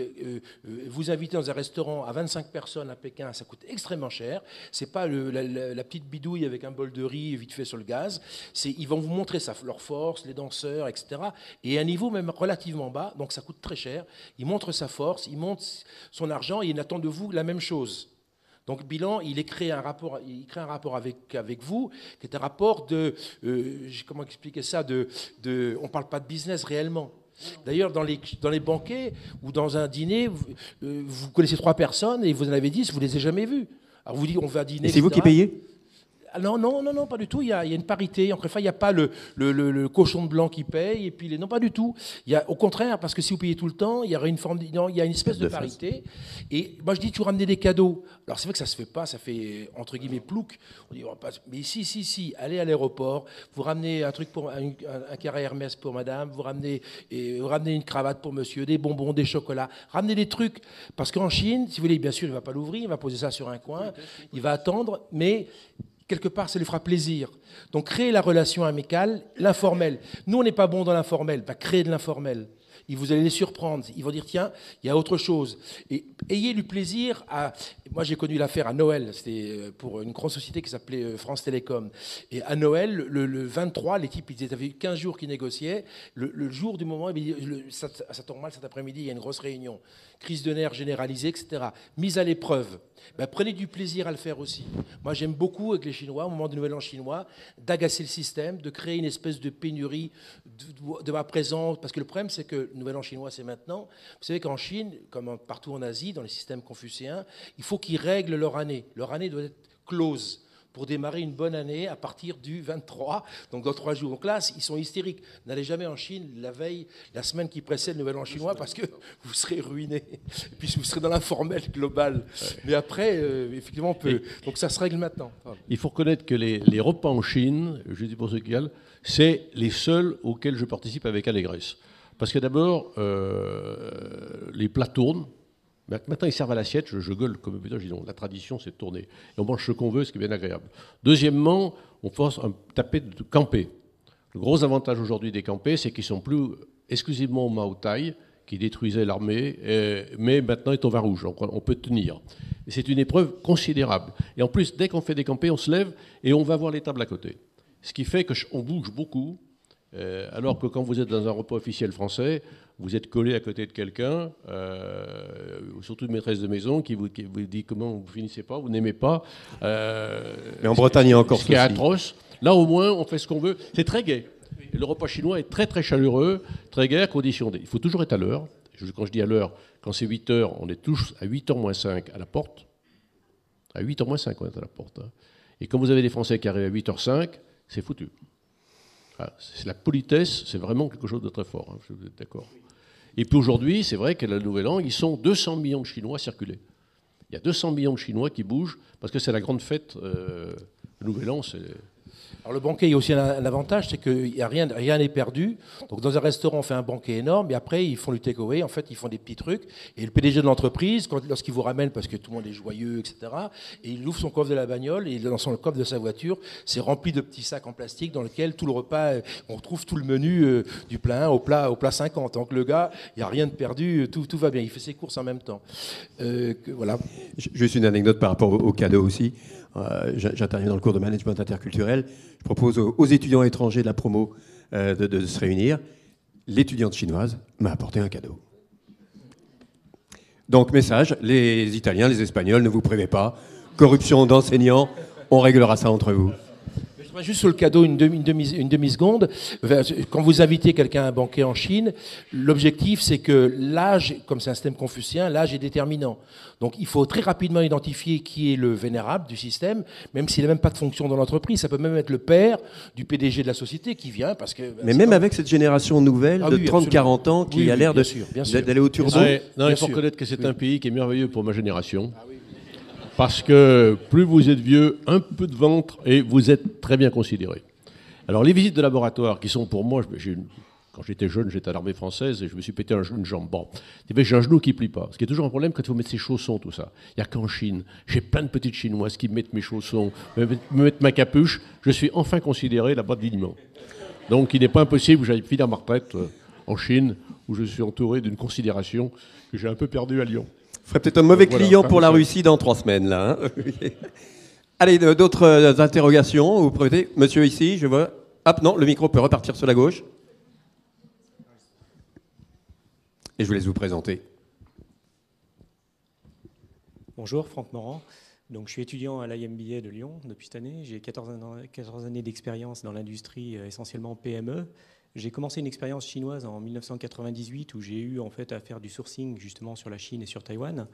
vous invitez dans un restaurant à 25 personnes à Pékin, ça coûte extrêmement cher. C'est pas la petite bidouille avec un bol de riz vite fait sur le gaz. Ils vont vous montrer leur force, les danseurs, etc. Et à un niveau même relativement bas, donc ça coûte très cher. Il montre sa force, il montre son argent et il attend de vous la même chose. Donc bilan, il crée un rapport avec vous, qui est un rapport de, comment expliquer ça, on ne parle pas de business réellement. D'ailleurs, dans les banquets ou dans un dîner, vous connaissez 3 personnes et vous en avez 10, vous ne les avez jamais vues. Alors vous dites, on va dîner. Et c'est vous qui payez ? Non, pas du tout. Il y a une parité. Encore une fois, il n'y a pas le cochon de blanc qui paye. Et puis non, pas du tout. Au contraire, parce que si vous payez tout le temps, il y aurait il y a une espèce de parité. Et moi, je dis, tu ramenez des cadeaux. Alors c'est vrai que ça se fait pas. Ça fait entre guillemets plouc. On dit, mais si. Allez à l'aéroport. Vous ramenez un truc pour un carré Hermès pour madame. Vous ramenez une cravate pour monsieur, des bonbons, des chocolats. Ramenez des trucs. Parce qu'en Chine, si vous voulez, bien sûr, il ne va pas l'ouvrir. Il va poser ça sur un coin. Il va attendre. Mais quelque part, ça lui fera plaisir. Donc, créer la relation amicale, l'informel. Nous, on n'est pas bon dans l'informel. Créer de l'informel. Vous allez les surprendre. Ils vont dire, tiens, il y a autre chose. Et ayez du plaisir à... Moi, j'ai connu l'affaire à Noël. C'était pour une grande société qui s'appelait France Télécom. Et à Noël, le 23, les types, ils avaient 15 jours qu'ils négociaient. Le jour du moment, ça tombe mal cet après-midi, il y a une grosse réunion. Crise de nerfs généralisée, etc. Mise à l'épreuve. Prenez du plaisir à le faire aussi. Moi, j'aime beaucoup, avec les Chinois, au moment du Nouvel An chinois, d'agacer le système, de créer une espèce de pénurie de ma présence. Parce que le problème, c'est que le Nouvel An chinois, c'est maintenant. Vous savez qu'en Chine, comme partout en Asie, dans les systèmes confucéens, il faut qu'ils règlent leur année. Leur année doit être close pour démarrer une bonne année à partir du 23, donc dans 3 jours. Donc là, ils sont hystériques. N'allez jamais en Chine la semaine qui précède le Nouvel An chinois, parce que vous serez ruinés. Et puis vous serez dans l'informel global. Ouais. Mais après, effectivement, on peut. Donc ça se règle maintenant. Il faut reconnaître que les repas en Chine, je dis pour ceux qui galent, c'est les seuls auxquels je participe avec allégresse. Parce que d'abord, les plats tournent. Maintenant, ils servent à l'assiette, je gueule comme putain, je dis non, la tradition, c'est de tourner. Et on mange ce qu'on veut, ce qui est bien agréable. Deuxièmement, on force un tapé de camper. Le gros avantage aujourd'hui des campés, c'est qu'ils sont plus exclusivement au Mao Tai, qui détruisait l'armée, mais maintenant est au vin rouge, donc on peut tenir. Et c'est une épreuve considérable. Et en plus, dès qu'on fait des campés, on se lève et on va voir les tables à côté. Ce qui fait qu'on bouge beaucoup, alors que quand vous êtes dans un repas officiel français, vous êtes collé à côté de quelqu'un, surtout une maîtresse de maison, qui vous dit comment vous finissez pas, vous n'aimez pas. Mais en Bretagne, il y a encore ce qui est atroce. Là, au moins, on fait ce qu'on veut. C'est très gai. Et le repas chinois est très, très chaleureux, très gai, à condition. Il faut toujours être à l'heure. Quand je dis à l'heure, quand c'est 8 h, on est tous à 8 h moins 5 à la porte. À 8 h moins 5, on est à la porte. Et quand vous avez des Français qui arrivent à 8 h 5, c'est foutu. C'est la politesse, c'est vraiment quelque chose de très fort, hein, vous êtes d'accord. Et puis aujourd'hui, c'est vrai qu'à la Nouvel An, ils sont 200 millions de Chinois circulés. Il y a 200 millions de Chinois qui bougent, parce que c'est la grande fête. Le Nouvel An, Alors le banquet, il y a aussi un avantage, c'est que rien n'est perdu. Donc dans un restaurant, on fait un banquet énorme, et après ils font du takeaway. En fait, ils font des petits trucs. Et le PDG de l'entreprise, lorsqu'il vous ramène, parce que tout le monde est joyeux, etc., et il ouvre son coffre de la bagnole, et dans son coffre de sa voiture, c'est rempli de petits sacs en plastique dans lesquels tout le repas, on retrouve tout le menu du plat 1 au plat 50. Donc le gars, il n'y a rien de perdu, tout va bien. Il fait ses courses en même temps. Voilà. Juste une anecdote par rapport au cadeau aussi. J'interviens dans le cours de management interculturel. Je propose aux étudiants étrangers de la promo de se réunir. L'étudiante chinoise m'a apporté un cadeau. Donc, message, les Italiens, les Espagnols, ne vous privez pas. Corruption d'enseignants, on réglera ça entre vous. Juste sur le cadeau, une demi-seconde. Quand vous invitez quelqu'un à un banquet en Chine, l'objectif, c'est que l'âge, comme c'est un système confucien, l'âge est déterminant. Donc il faut très rapidement identifier qui est le vénérable du système, même s'il n'a même pas de fonction dans l'entreprise. Ça peut même être le père du PDG de la société qui vient parce que... Mais même avec cette génération nouvelle de 30-40 ans qui a l'air d'aller au turbo. Non, il faut reconnaître que c'est un pays qui est merveilleux pour ma génération. Parce que plus vous êtes vieux, un peu de ventre, et vous êtes très bien considéré. Alors les visites de laboratoire, qui sont pour moi, quand j'étais jeune, j'étais à l'armée française et je me suis pété une jambe. Bon, j'ai un genou qui plie pas. Ce qui est toujours un problème quand il faut mettre ses chaussons, tout ça. Il n'y a qu'en Chine. J'ai plein de petites Chinoises qui mettent mes chaussons, me mettent ma capuche. Je suis enfin considéré là-bas dignement. Donc il n'est pas impossible que j'aille finir ma retraite en Chine, où je suis entouré d'une considération que j'ai un peu perdue à Lyon. Ferait peut-être un mauvais client pour la Russie dans 3 semaines, là. Hein. Allez, d'autres interrogations vous prêtez. Monsieur ici, je vois. Hop, non, le micro peut repartir sur la gauche. Et je vous laisse vous présenter. Bonjour, Franck Morand. Donc, je suis étudiant à l'IMBA de Lyon depuis cette année. J'ai 14 années d'expérience dans l'industrie, essentiellement PME. J'ai commencé une expérience chinoise en 1998 où j'ai eu en fait à faire du sourcing justement sur la Chine et sur Taïwan.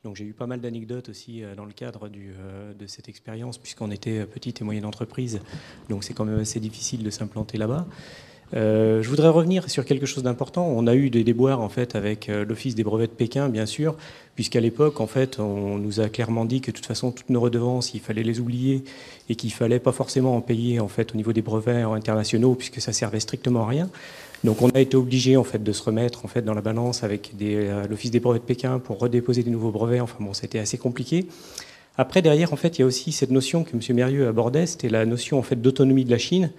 Donc j'ai eu pas mal d'anecdotes aussi dans le cadre de cette expérience puisqu'on était petite et moyenne entreprise. Donc c'est quand même assez difficile de s'implanter là-bas. Je voudrais revenir sur quelque chose d'important. On a eu des déboires en fait avec l'Office des brevets de Pékin, bien sûr, puisqu'à l'époque, en fait, on nous a clairement dit que de toute façon, toutes nos redevances, il fallait les oublier et qu'il fallait pas forcément en payer en fait au niveau des brevets internationaux, puisque ça servait strictement à rien. Donc, on a été obligé en fait de se remettre en fait dans la balance avec l'Office des brevets de Pékin pour redéposer des nouveaux brevets. Enfin bon, c'était assez compliqué. Après, derrière, en fait, il y a aussi cette notion que M. Mérieux abordait, c'était la notion en fait d'autonomie de la Chine.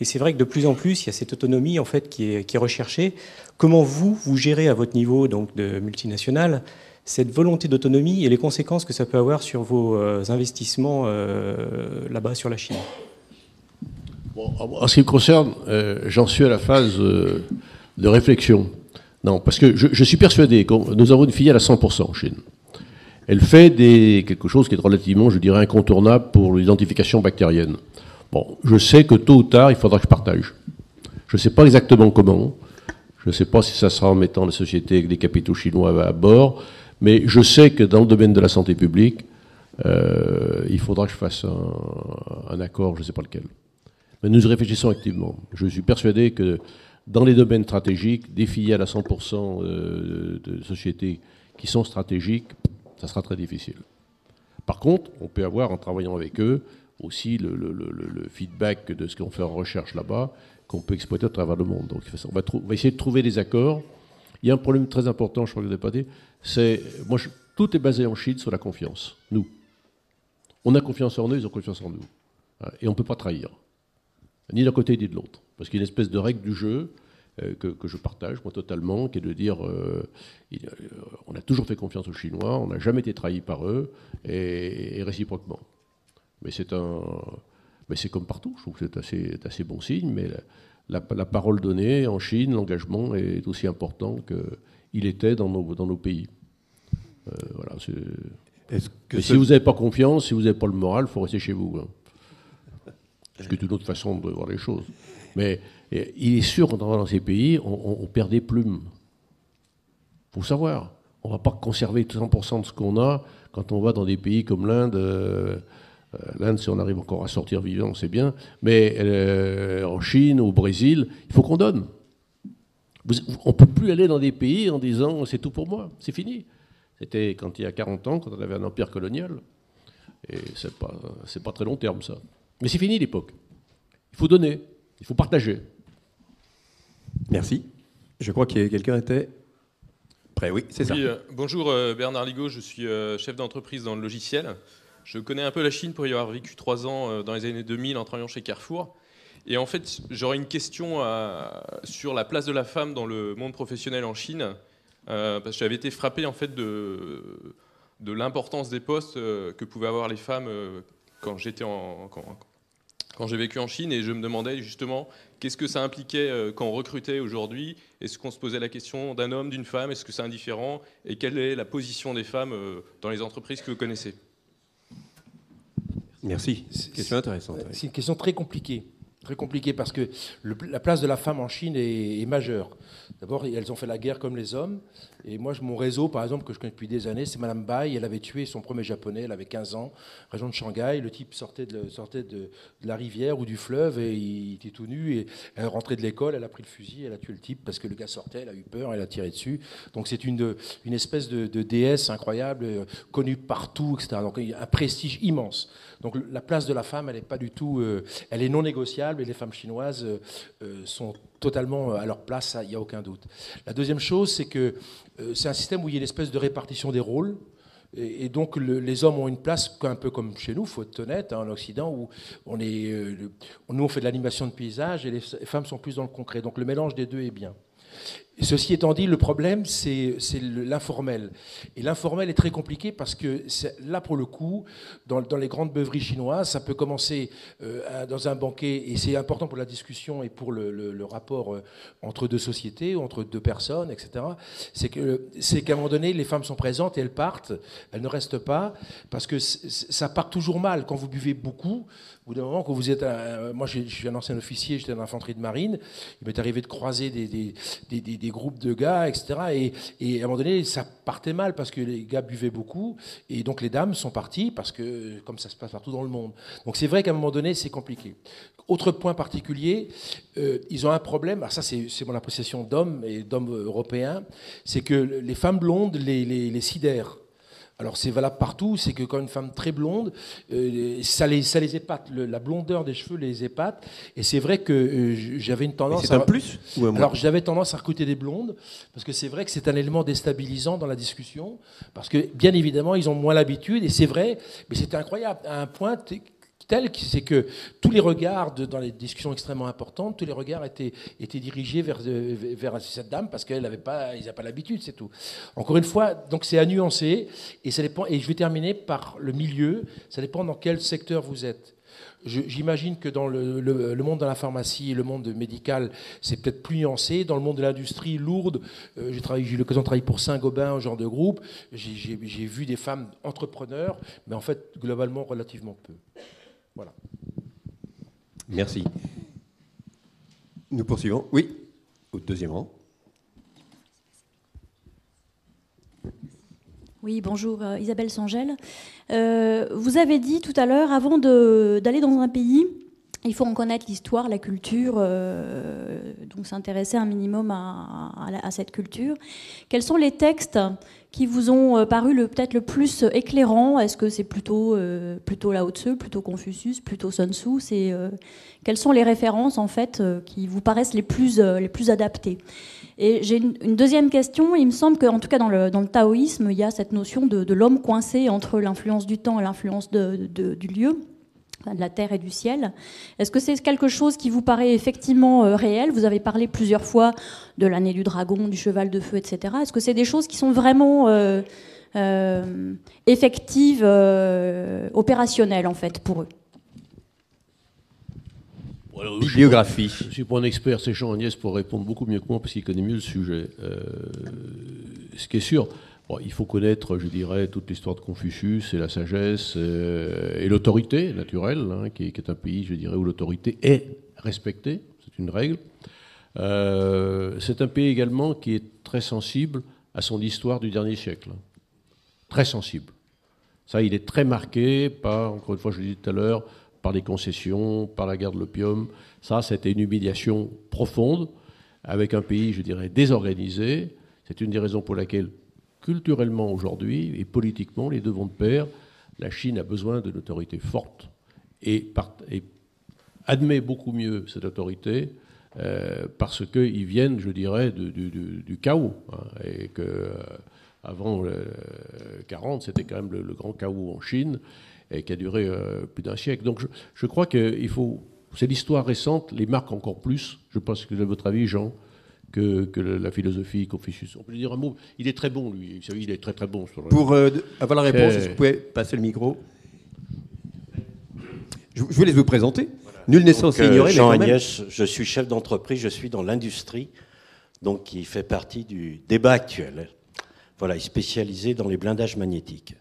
Et c'est vrai que de plus en plus, il y a cette autonomie en fait qui est recherchée. Comment vous gérez à votre niveau donc de multinationale cette volonté d'autonomie et les conséquences que ça peut avoir sur vos investissements là-bas sur la Chine? Bon, en ce qui me concerne, j'en suis à la phase de réflexion. Non, parce que je suis persuadé que nous avons une filiale à 100% en Chine. Elle fait quelque chose qui est relativement, je dirais, incontournable pour l'identification bactérienne. Bon, je sais que tôt ou tard, il faudra que je partage. Je ne sais pas exactement comment. Je ne sais pas si ça sera en mettant la société avec des capitaux chinois à bord. Mais je sais que dans le domaine de la santé publique, il faudra que je fasse un accord, je ne sais pas lequel. Mais nous y réfléchissons activement. Je suis persuadé que dans les domaines stratégiques, des filiales à 100% de sociétés qui sont stratégiques, ça sera très difficile. Par contre, on peut avoir, en travaillant avec eux, aussi le feedback de ce qu'on fait en recherche là-bas, qu'on peut exploiter à travers le monde. Donc on va essayer de trouver des accords. Il y a un problème très important, je crois que je ne l'ai pas dit, c'est, tout est basé en Chine sur la confiance, nous. On a confiance en eux, ils ont confiance en nous. Et on ne peut pas trahir, ni d'un côté ni de l'autre. Parce qu'il y a une espèce de règle du jeu que je partage, moi, totalement, qui est de dire, on a toujours fait confiance aux Chinois, on n'a jamais été trahi par eux, et réciproquement. Mais c'est comme partout, je trouve que c'est assez bon signe, mais la parole donnée en Chine, l'engagement est aussi important qu'il était dans nos pays. Voilà, mais si vous n'avez pas confiance, si vous n'avez pas le moral, il faut rester chez vous. Hein. Parce que c'est une autre façon de voir les choses. Mais il est sûr, quand on va dans ces pays, on perd des plumes. Il faut savoir, on ne va pas conserver 100% de ce qu'on a quand on va dans des pays comme l'Inde. L'Inde, si on arrive encore à sortir vivant, c'est bien. Mais en Chine, au Brésil, il faut qu'on donne. On ne peut plus aller dans des pays en disant « c'est tout pour moi ». C'est fini. C'était quand il y a 40 ans, quand on avait un empire colonial. Et c'est pas très long terme, ça. Mais c'est fini l'époque. Il faut donner, il faut partager. Merci. Je crois que quelqu'un était prêt. Oui, c'est ça. Oui, bonjour, Bernard Ligaud, je suis chef d'entreprise dans le logiciel. Je connais un peu la Chine pour y avoir vécu 3 ans dans les années 2000 en travaillant chez Carrefour. Et en fait, j'aurais une question sur la place de la femme dans le monde professionnel en Chine, parce que j'avais été frappé en fait de l'importance des postes que pouvaient avoir les femmes quand j'ai vécu en Chine, et je me demandais justement qu'est-ce que ça impliquait quand on recrutait aujourd'hui. Est-ce qu'on se posait la question d'un homme, d'une femme? Est-ce que c'est indifférent? Et quelle est la position des femmes dans les entreprises que vous connaissez? Merci. Question intéressante. C'est une question très compliquée. Très compliqué parce que la place de la femme en Chine est majeure. D'abord, elles ont fait la guerre comme les hommes. Et moi, mon réseau, par exemple, que je connais depuis des années, c'est Madame Bai. Elle avait tué son premier japonais, elle avait 15 ans, région de Shanghai. Le type sortait de la rivière ou du fleuve et il était tout nu. Et elle rentrait de l'école, elle a pris le fusil, elle a tué le type parce que le gars sortait, elle a eu peur, elle a tiré dessus. Donc c'est une espèce de déesse incroyable, connue partout, etc. Donc il y a un prestige immense. Donc la place de la femme, elle n'est pas du tout... elle est non négociable et les femmes chinoises sont totalement à leur place, il n'y a aucun doute. La deuxième chose, c'est que c'est un système où il y a une espèce de répartition des rôles. Et donc les hommes ont une place un peu comme chez nous, il faut être honnête, en Occident, où nous on fait de l'animation de paysage et les femmes sont plus dans le concret. Donc le mélange des deux est bien. Ceci étant dit, le problème, c'est l'informel. Et l'informel est très compliqué parce que là, pour le coup, dans les grandes beuveries chinoises, ça peut commencer dans un banquet, et c'est important pour la discussion et pour le rapport entre deux sociétés, entre deux personnes, etc. C'est qu'à un moment donné, les femmes sont présentes et elles partent, elles ne restent pas, parce que ça part toujours mal. Quand vous buvez beaucoup, au bout d'un moment, quand vous êtes... moi, je suis un ancien officier, j'étais dans l'infanterie de marine, il m'est arrivé de croiser des groupes de gars, etc. Et à un moment donné, ça partait mal parce que les gars buvaient beaucoup et donc les dames sont parties parce que, comme ça se passe partout dans le monde. Donc c'est vrai qu'à un moment donné, c'est compliqué. Autre point particulier, ils ont un problème, alors ça c'est mon appréciation d'hommes et d'hommes européens, c'est que les femmes blondes les sidèrent. Alors c'est valable partout, c'est que quand une femme très blonde, ça les épate, la blondeur des cheveux les épate, et c'est vrai que j'avais une tendance... C'est un plus ou un moins? Alors j'avais tendance à recruter des blondes, parce que c'est vrai que c'est un élément déstabilisant dans la discussion, parce que bien évidemment ils ont moins l'habitude, et c'est vrai, mais c'était incroyable, à un point tel que c'est que tous les regards, dans les discussions extrêmement importantes, tous les regards étaient dirigés vers cette dame parce qu'ils n'avaient pas l'habitude, c'est tout. Encore une fois, donc c'est à nuancer et ça dépend. Et je vais terminer par le milieu. Ça dépend dans quel secteur vous êtes. J'imagine que dans le monde de la pharmacie et le monde médical, c'est peut-être plus nuancé. Dans le monde de l'industrie lourde, j'ai eu l'occasion de travailler pour Saint-Gobain, ce genre de groupe. J'ai vu des femmes entrepreneurs, mais en fait, globalement, relativement peu. Voilà. Merci. Nous poursuivons. Oui, au deuxième rang. Oui, bonjour, Isabelle Sangel. Vous avez dit tout à l'heure, avant d'aller dans un pays, il faut en connaître l'histoire, la culture, donc s'intéresser un minimum à cette culture. Quels sont les textes qui vous ont paru peut-être le plus éclairants? Est-ce que c'est plutôt Lao Tzu, plutôt Confucius, plutôt Sun Tzu? Quelles sont les références en fait qui vous paraissent les plus adaptées? Et j'ai une deuxième question. Il me semble qu'en tout cas dans le taoïsme, il y a cette notion de l'homme coincé entre l'influence du temps et l'influence du lieu, de la terre et du ciel. Est-ce que c'est quelque chose qui vous paraît effectivement réel? Vous avez parlé plusieurs fois de l'année du dragon, du cheval de feu, etc. Est-ce que c'est des choses qui sont vraiment effectives, opérationnelles en fait pour eux? Biographie. Je ne suis pas un expert, c'est Jean-Agnès pour répondre beaucoup mieux que moi parce qu'il connaît mieux le sujet. Ce qui est sûr, il faut connaître, je dirais, toute l'histoire de Confucius et la sagesse et l'autorité naturelle, qui est un pays, je dirais, où l'autorité est respectée, c'est une règle. C'est un pays également qui est très sensible à son histoire du dernier siècle. Très sensible. Ça, il est très marqué par, encore une fois, je l'ai dit tout à l'heure, par les concessions, par la guerre de l'opium. Ça, c'était une humiliation profonde, avec un pays, je dirais, désorganisé. C'est une des raisons pour laquelle, culturellement aujourd'hui, et politiquement, les deux vont de pair. La Chine a besoin d'une autorité forte et admet beaucoup mieux cette autorité parce qu'ils viennent, je dirais, du chaos. Hein, et que avant 40, c'était quand même le grand chaos en Chine et qui a duré plus d'un siècle. Donc je crois qu'il faut... C'est l'histoire récente, les marque encore plus, je pense que, à votre avis, Jean, que la philosophie Confucius. On peut lui dire un mot. Il est très bon, lui. Vous savez, il est très très bon. Pour avoir la réponse, est-ce que vous pouvez passer le micro? Je vous laisse vous présenter. Voilà. Nul n'est censé ignorer. Jean Agnès, je suis chef d'entreprise, je suis dans l'industrie, donc qui fait partie du débat actuel. Voilà, spécialisé dans les blindages magnétiques.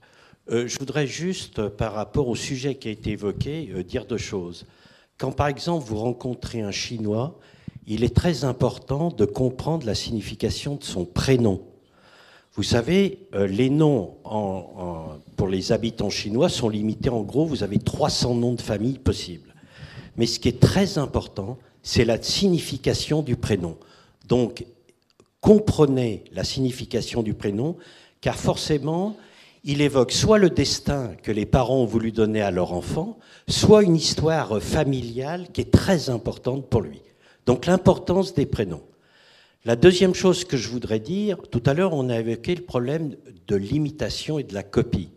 Je voudrais juste, par rapport au sujet qui a été évoqué, dire deux choses. Quand, par exemple, vous rencontrez un Chinois, il est très important de comprendre la signification de son prénom. Vous savez, les noms pour les habitants chinois sont limités. En gros, vous avez 300 noms de famille possibles. Mais ce qui est très important, c'est la signification du prénom. Donc, comprenez la signification du prénom, car forcément, il évoque soit le destin que les parents ont voulu donner à leur enfant, soit une histoire familiale qui est très importante pour lui. Donc l'importance des prénoms. La deuxième chose que je voudrais dire, tout à l'heure on a évoqué le problème de l'imitation et de la copie.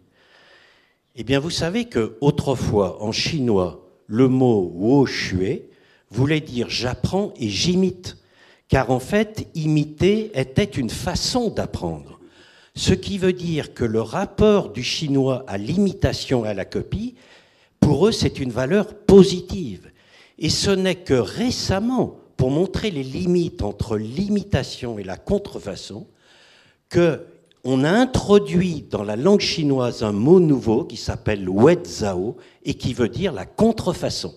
Eh bien vous savez qu'autrefois en chinois, le mot « wo xue » voulait dire « j'apprends et j'imite », car en fait imiter était une façon d'apprendre. Ce qui veut dire que le rapport du chinois à l'imitation et à la copie, pour eux, c'est une valeur positive. Et ce n'est que récemment, pour montrer les limites entre l'imitation et la contrefaçon, qu'on a introduit dans la langue chinoise un mot nouveau qui s'appelle weizhao et qui veut dire la contrefaçon.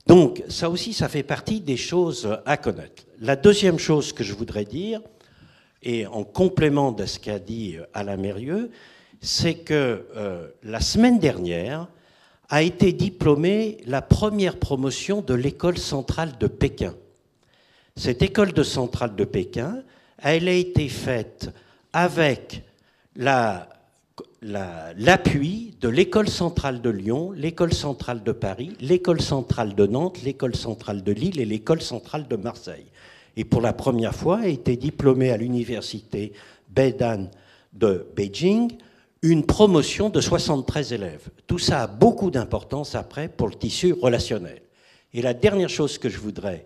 Donc, ça aussi, ça fait partie des choses à connaître. La deuxième chose que je voudrais dire, et en complément de ce qu'a dit Alain Mérieux, c'est que la semaine dernière a été diplômée la première promotion de l'école centrale de Pékin. Cette école centrale de Pékin, elle a été faite avec l'appui de l'école centrale de Lyon, l'école centrale de Paris, l'école centrale de Nantes, l'école centrale de Lille et l'école centrale de Marseille. Et pour la première fois, a été diplômée à l'université Beidhan de Beijing, une promotion de 73 élèves. Tout ça a beaucoup d'importance après pour le tissu relationnel. Et la dernière chose que je voudrais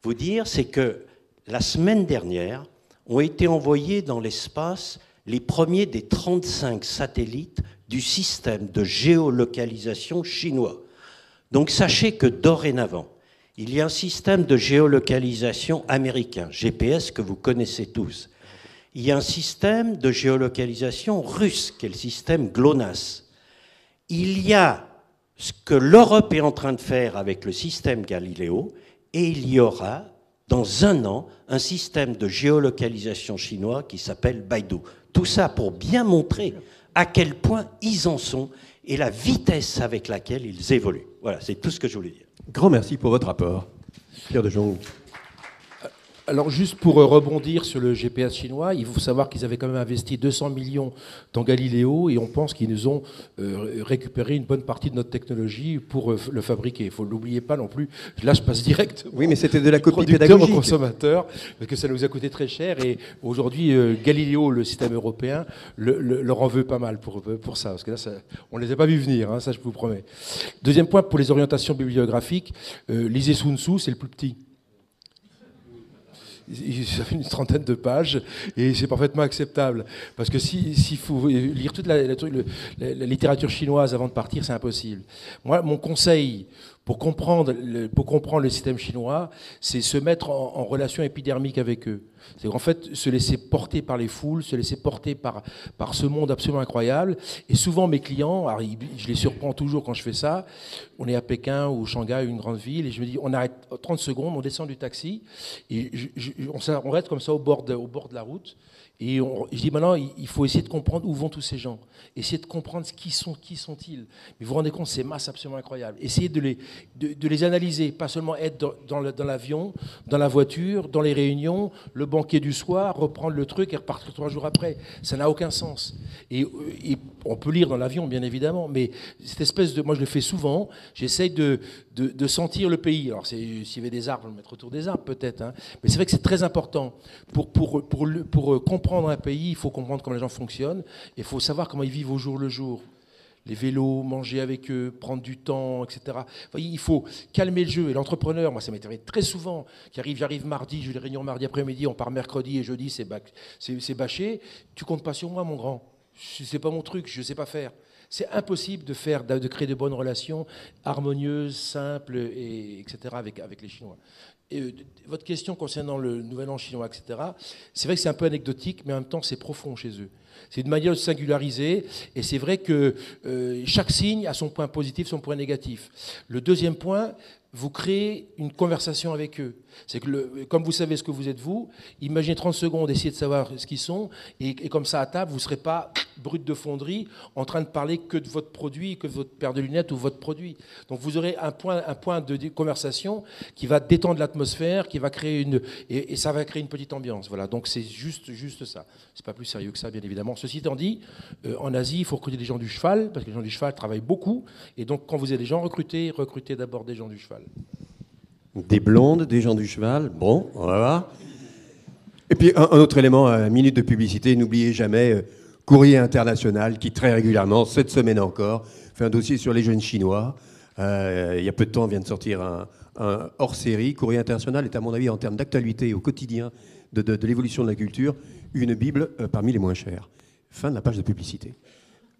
vous dire, c'est que la semaine dernière, ont été envoyés dans l'espace les premiers des 35 satellites du système de géolocalisation chinois. Donc sachez que dorénavant, il y a un système de géolocalisation américain, GPS, que vous connaissez tous. Il y a un système de géolocalisation russe, qui est le système GLONASS. Il y a ce que l'Europe est en train de faire avec le système Galileo, et il y aura, dans un an, un système de géolocalisation chinois qui s'appelle Baidu. Tout ça pour bien montrer à quel point ils en sont et la vitesse avec laquelle ils évoluent. Voilà, c'est tout ce que je voulais dire. Grand merci pour votre rapport. Pierre de Jong. Alors juste pour rebondir sur le GPS chinois, il faut savoir qu'ils avaient quand même investi 200 millions dans Galileo et on pense qu'ils nous ont récupéré une bonne partie de notre technologie pour le fabriquer. Il ne l'oublier pas non plus. Là, je passe direct. Oui, mais c'était de la copie producteur pédagogique. Au consommateur, parce que ça nous a coûté très cher. Et aujourd'hui, Galileo, le système européen, leur en veut pas mal pour ça. Parce que là, on ne les a pas vus venir, hein, ça je vous promets. Deuxième point, pour les orientations bibliographiques, lisez Sun Tzu, c'est le plus petit. Ça fait une trentaine de pages et c'est parfaitement acceptable. Parce que s'il faut lire toute la littérature chinoise avant de partir, c'est impossible. Moi, mon conseil pour comprendre le système chinois, c'est se mettre en relation épidermique avec eux. C'est qu'en fait, se laisser porter par les foules, se laisser porter par ce monde absolument incroyable. Et souvent, mes clients, alors je les surprends toujours quand je fais ça, on est à Pékin ou Shanghai, une grande ville, et je me dis, on arrête 30 secondes, on descend du taxi, et on reste comme ça au bord de la route, et je dis maintenant, il faut essayer de comprendre où vont tous ces gens. Essayer de comprendre qui sont-ils. Mais vous vous rendez compte, c'est masse absolument incroyable. Essayez de de les analyser, pas seulement être dans l'avion, dans la voiture, dans les réunions, le banquet du soir, reprendre le truc et repartir 3 jours après. Ça n'a aucun sens. Et on peut lire dans l'avion, bien évidemment, mais cette espèce de... Moi, je le fais souvent, j'essaye de sentir le pays. Alors, s'il y avait des arbres, je vais le mettre autour des arbres, peut-être, hein. Mais c'est vrai que c'est très important. Pour comprendre un pays, il faut comprendre comment les gens fonctionnent, il faut savoir comment ils vivent au jour le jour. Les vélos, manger avec eux, prendre du temps, etc. Vous voyez, il faut calmer le jeu. Et l'entrepreneur, moi, ça m'est arrivé très souvent, j'arrive mardi, j'ai des réunions mardi après-midi, on part mercredi et jeudi, c'est bâché. Tu comptes pas sur moi, mon grand. C'est pas mon truc, je sais pas faire. C'est impossible de créer de bonnes relations harmonieuses, simples, etc. avec les Chinois. Et votre question concernant le Nouvel An chinois, etc., c'est vrai que c'est un peu anecdotique, mais en même temps, c'est profond chez eux. C'est une manière de singulariser, et c'est vrai que chaque signe a son point positif, son point négatif. Le deuxième point, vous créez une conversation avec eux. C'est que, comme vous savez ce que vous êtes vous, imaginez 30 secondes, essayez de savoir ce qu'ils sont, et comme ça à table, vous ne serez pas brut de fonderie en train de parler que de votre produit, que de votre paire de lunettes ou votre produit. Donc vous aurez un point de conversation qui va détendre l'atmosphère, qui va créer et ça va créer une petite ambiance. Voilà. Donc c'est juste ça. C'est pas plus sérieux que ça, bien évidemment. Ceci étant dit, en Asie, il faut recruter des gens du cheval, parce que les gens du cheval travaillent beaucoup, et donc quand vous avez des gens recrutés d'abord des gens du cheval. Des blondes, des gens du cheval, bon, on va voir. Et puis un autre élément, minute de publicité, n'oubliez jamais Courrier International qui très régulièrement, cette semaine encore, fait un dossier sur les jeunes chinois. Il y a peu de temps, vient de sortir un hors-série. Courrier International est à mon avis en termes d'actualité au quotidien de l'évolution de la culture, une bible parmi les moins chères. Fin de la page de publicité.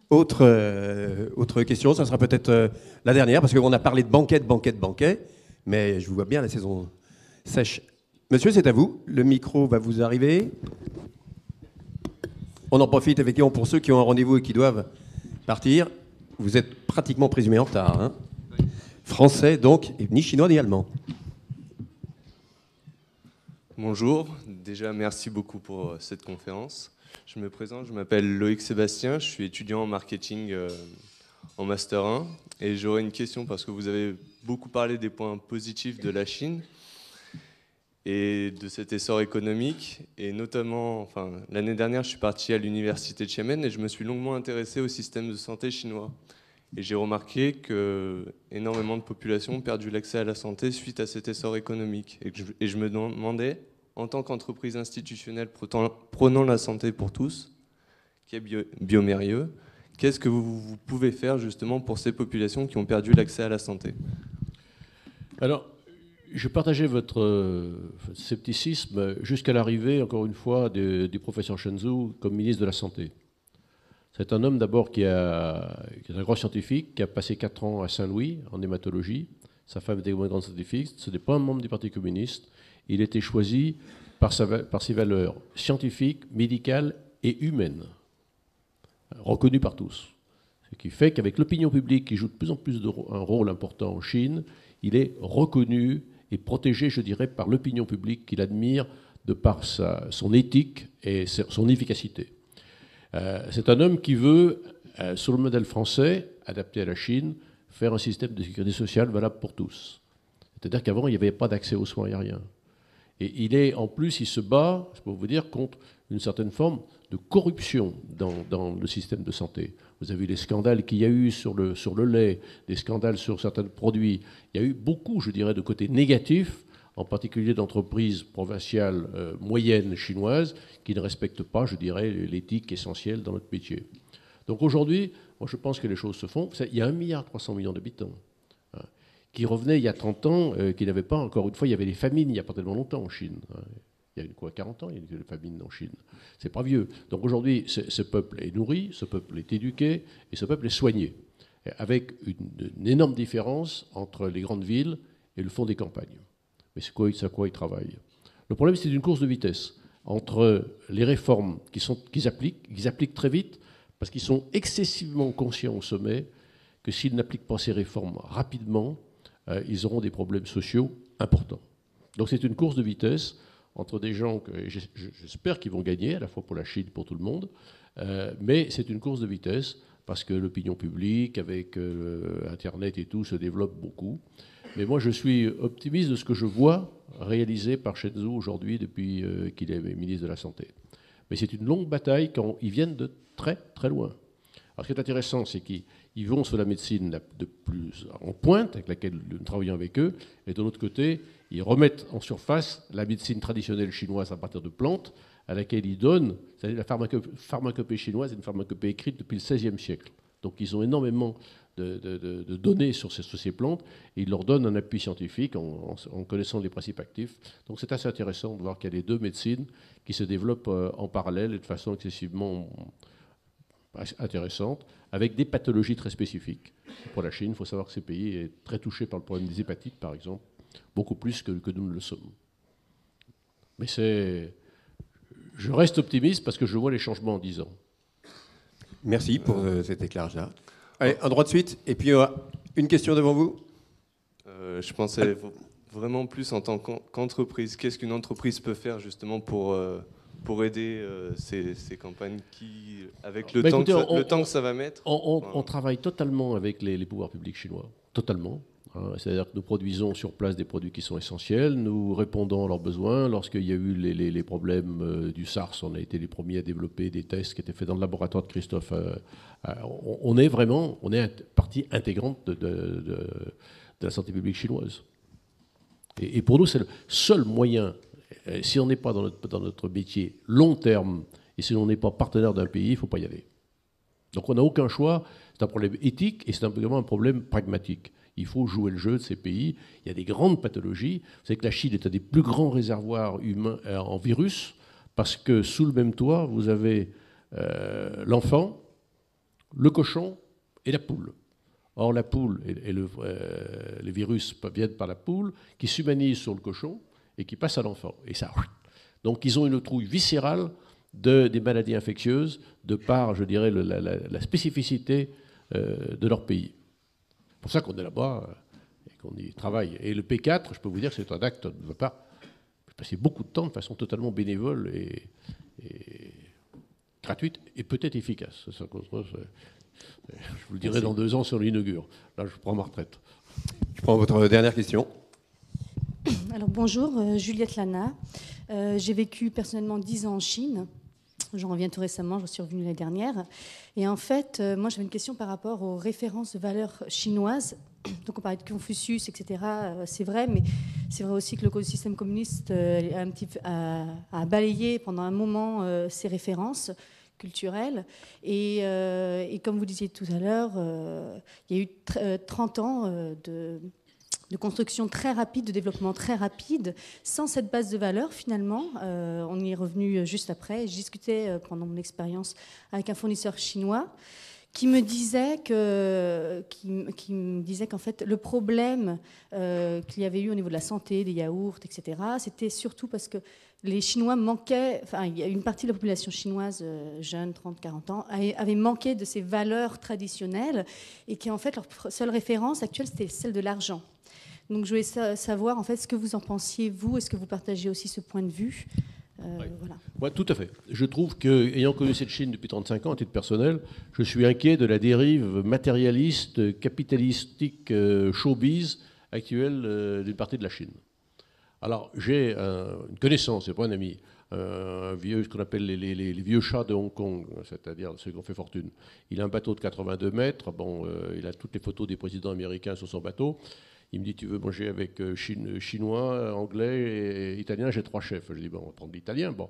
Autre question, ça sera peut-être la dernière, parce qu'on a parlé de banquet, mais je vous vois bien la saison sèche. Monsieur, c'est à vous. Le micro va vous arriver. On en profite effectivement pour ceux qui ont un rendez-vous et qui doivent partir. Vous êtes pratiquement présumé en retard, hein. Français, donc, et ni chinois ni allemand. Bonjour, déjà merci beaucoup pour cette conférence. Je me présente, je m'appelle Loïc Sébastien, je suis étudiant en marketing en Master 1 et j'aurais une question parce que vous avez beaucoup parlé des points positifs de la Chine et de cet essor économique et notamment, l'année dernière je suis parti à l'université de Xiamen et je me suis longuement intéressé au système de santé chinois et j'ai remarqué que énormément de populations ont perdu l'accès à la santé suite à cet essor économique et je me demandais, en tant qu'entreprise institutionnelle prônant la santé pour tous, qui est Biomérieux, qu'est-ce que vous pouvez faire justement pour ces populations qui ont perdu l'accès à la santé? Alors, je partageais votre scepticisme jusqu'à l'arrivée, encore une fois, du professeur Shenzhou comme ministre de la Santé. C'est un homme d'abord qui est un grand scientifique, qui a passé 4 ans à Saint-Louis en hématologie. Sa femme était une grande scientifique, ce n'est pas un membre du Parti communiste. Il était choisi par ses valeurs scientifiques, médicales et humaines, reconnues par tous. Ce qui fait qu'avec l'opinion publique qui joue de plus en plus un rôle important en Chine, il est reconnu et protégé, je dirais, par l'opinion publique qu'il admire de par son éthique et son efficacité. C'est un homme qui veut, sur le modèle français, adapté à la Chine, faire un système de sécurité sociale valable pour tous. C'est-à-dire qu'avant, il n'y avait pas d'accès aux soins aériens. Et en plus, il se bat, je peux vous dire, contre une certaine forme de corruption dans le système de santé. Vous avez vu les scandales qu'il y a eu sur le lait, des scandales sur certains produits. Il y a eu beaucoup, je dirais, de côtés négatifs, en particulier d'entreprises provinciales moyennes chinoises qui ne respectent pas, je dirais, l'éthique essentielle dans notre métier. Donc aujourd'hui, moi je pense que les choses se font. Il y a 1,3 milliard d'habitants qui revenaient il y a 30 ans, qui n'avaient pas, encore une fois, il y avait les famines il n'y a pas tellement longtemps en Chine. Il y a 40 ans, il y a eu des famines en Chine. C'est pas vieux. Donc aujourd'hui, ce peuple est nourri, ce peuple est éduqué et ce peuple est soigné. Avec une énorme différence entre les grandes villes et le fond des campagnes. Mais c'est à quoi ils travaillent. Le problème, c'est une course de vitesse entre les réformes qu'ils appliquent très vite, parce qu'ils sont excessivement conscients au sommet que s'ils n'appliquent pas ces réformes rapidement, ils auront des problèmes sociaux importants. Donc c'est une course de vitesse entre des gens que j'espère qu'ils vont gagner, à la fois pour la Chine, pour tout le monde, mais c'est une course de vitesse parce que l'opinion publique, avec Internet et tout, se développe beaucoup. Mais moi, je suis optimiste de ce que je vois réalisé par Shenzhou aujourd'hui depuis qu'il est ministre de la Santé. Mais c'est une longue bataille quand ils viennent de très très loin. Alors, ce qui est intéressant, c'est qu'ils vont sur la médecine de plus en pointe, avec laquelle nous travaillons avec eux, et de l'autre côté, ils remettent en surface la médecine traditionnelle chinoise à partir de plantes, à laquelle ils donnent, c'est-à-dire la pharmacopée chinoise est une pharmacopée écrite depuis le XVIe siècle. Donc ils ont énormément de données sur ces plantes, et ils leur donnent un appui scientifique en connaissant les principes actifs. Donc c'est assez intéressant de voir qu'il y a les deux médecines qui se développent en parallèle et de façon excessivement intéressante, avec des pathologies très spécifiques. Pour la Chine, il faut savoir que ce pays est très touché par le problème des hépatites, par exemple, beaucoup plus que nous ne le sommes. Mais je reste optimiste parce que je vois les changements en 10 ans. Merci pour cet éclairage-là. Allez, un droit de suite, et puis une question devant vous. Je pensais vraiment plus en tant qu'entreprise. Qu'est-ce qu'une entreprise peut faire justement pour aider ces campagnes qui, avec le temps que ça va mettre on travaille totalement avec les pouvoirs publics chinois, totalement. C'est-à-dire que nous produisons sur place des produits qui sont essentiels, nous répondons à leurs besoins. Lorsqu'il y a eu les problèmes du SARS, on a été les premiers à développer des tests qui étaient faits dans le laboratoire de Christophe. On est partie intégrante de la santé publique chinoise. Et pour nous, c'est le seul moyen, si on n'est pas dans notre métier long terme, et si on n'est pas partenaire d'un pays, il ne faut pas y aller. Donc on n'a aucun choix, c'est un problème éthique et c'est également un problème pragmatique. Il faut jouer le jeu de ces pays. Il y a des grandes pathologies. Vous savez que la Chine est un des plus grands réservoirs humains en virus, parce que sous le même toit, vous avez l'enfant, le cochon et la poule. Or, la poule et les virus viennent par la poule, qui s'humanisent sur le cochon et qui passent à l'enfant. Et ça, donc ils ont une trouille viscérale des maladies infectieuses, de par, je dirais, la spécificité de leur pays. C'est pour ça qu'on est là-bas et qu'on y travaille. Et le P4, je peux vous dire que c'est un acte de ma part. J'ai passé beaucoup de temps de façon totalement bénévole et gratuite et peut-être efficace. Je vous le dirai dans 2 ans si on l'inaugure. Là, je prends ma retraite. Je prends votre dernière question. Alors bonjour, Juliette Lana. J'ai vécu personnellement 10 ans en Chine. J'en reviens tout récemment, je suis revenue l'année dernière. Et en fait, moi j'avais une question par rapport aux références de valeurs chinoises. Donc on parlait de Confucius, etc. C'est vrai, mais c'est vrai aussi que le système communiste a balayé pendant un moment ces références culturelles. Et comme vous disiez tout à l'heure, il y a eu 30 ans de construction très rapide, de développement très rapide, sans cette base de valeurs finalement. On y est revenu juste après. Je discutais pendant mon expérience avec un fournisseur chinois qui me disait qu'en fait le problème qu'il y avait eu au niveau de la santé, des yaourts, etc., c'était surtout parce que les Chinois manquaient, enfin il y a une partie de la population chinoise jeune, 30-40 ans, avait manqué de ces valeurs traditionnelles et qui en fait leur seule référence actuelle c'était celle de l'argent. Donc je voulais savoir en fait ce que vous en pensiez, vous, est-ce que vous partagez aussi ce point de vue voilà. Ouais, tout à fait. Je trouve que, ayant connu cette Chine depuis 35 ans, à titre personnel, je suis inquiet de la dérive matérialiste, capitalistique, showbiz actuelle d'une partie de la Chine. Alors j'ai une connaissance, c'est pas un ami, un vieux, ce qu'on appelle les vieux chats de Hong Kong, c'est-à-dire ceux qui ont fait fortune. Il a un bateau de 82 mètres, il a toutes les photos des présidents américains sur son bateau. Il me dit, tu veux manger avec chinois, anglais et italien? J'ai 3 chefs. Je dis, bon, on va prendre l'italien. Bon.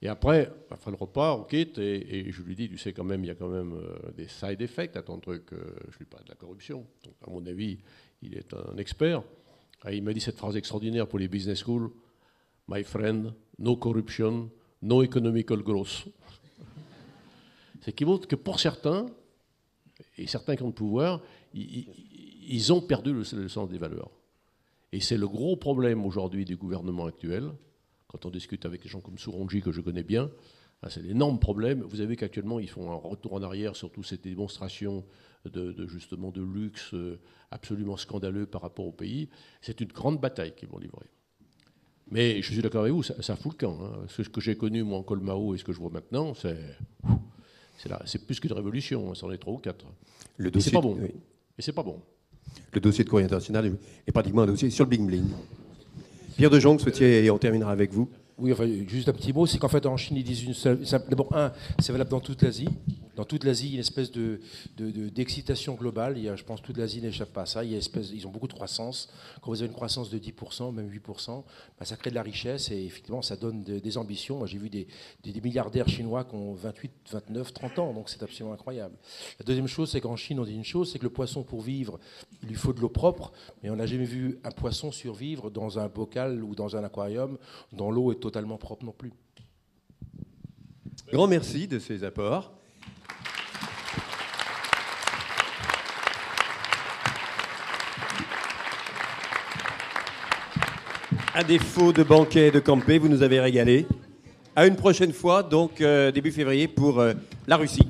Et après le repas, on quitte et je lui dis, tu sais quand même, il y a quand même des side effects à ton truc. Je lui parle de la corruption. Donc, à mon avis, il est un expert. Et il m'a dit cette phrase extraordinaire pour les business schools. My friend, no corruption, no economical growth. C'est qui montre que pour certains, et certains qui ont le pouvoir, ils ont perdu le sens des valeurs. Et c'est le gros problème aujourd'hui du gouvernement actuel. Quand on discute avec des gens comme Souronji, que je connais bien, c'est l'énorme problème. Vous avez qu'actuellement, ils font un retour en arrière sur toutes ces démonstrations justement de luxe absolument scandaleux par rapport au pays. C'est une grande bataille qu'ils vont livrer. Mais je suis d'accord avec vous, ça fout le camp. Hein. Ce que j'ai connu, moi, en Colmao et ce que je vois maintenant, C'est plus qu'une révolution, c'en est 3 ou 4. Le Et dossier, c'est pas bon. oui. Et c'est pas bon. Le dossier de Courrier International est pratiquement un dossier sur le bling bling. Pierre de Jong, et on terminera avec vous. Oui, enfin, juste un petit mot, c'est qu'en fait en Chine, ils disent une seule. D'abord, c'est valable dans toute l'Asie. Dans toute l'Asie, il y a une espèce d'excitation globale. Je pense que toute l'Asie n'échappe pas à ça. Ils ont beaucoup de croissance. Quand vous avez une croissance de 10%, même 8%, ça crée de la richesse et effectivement, ça donne des ambitions. Moi, j'ai vu des milliardaires chinois qui ont 28, 29, 30 ans, donc c'est absolument incroyable. La deuxième chose, c'est qu'en Chine, on dit une chose, c'est que le poisson, pour vivre, il lui faut de l'eau propre, mais on n'a jamais vu un poisson survivre dans un bocal ou dans un aquarium dont l'eau est totalement propre non plus. Grand merci de ces apports. À défaut de banquet et de campé, vous nous avez régalé. À une prochaine fois, donc début février, pour la Russie.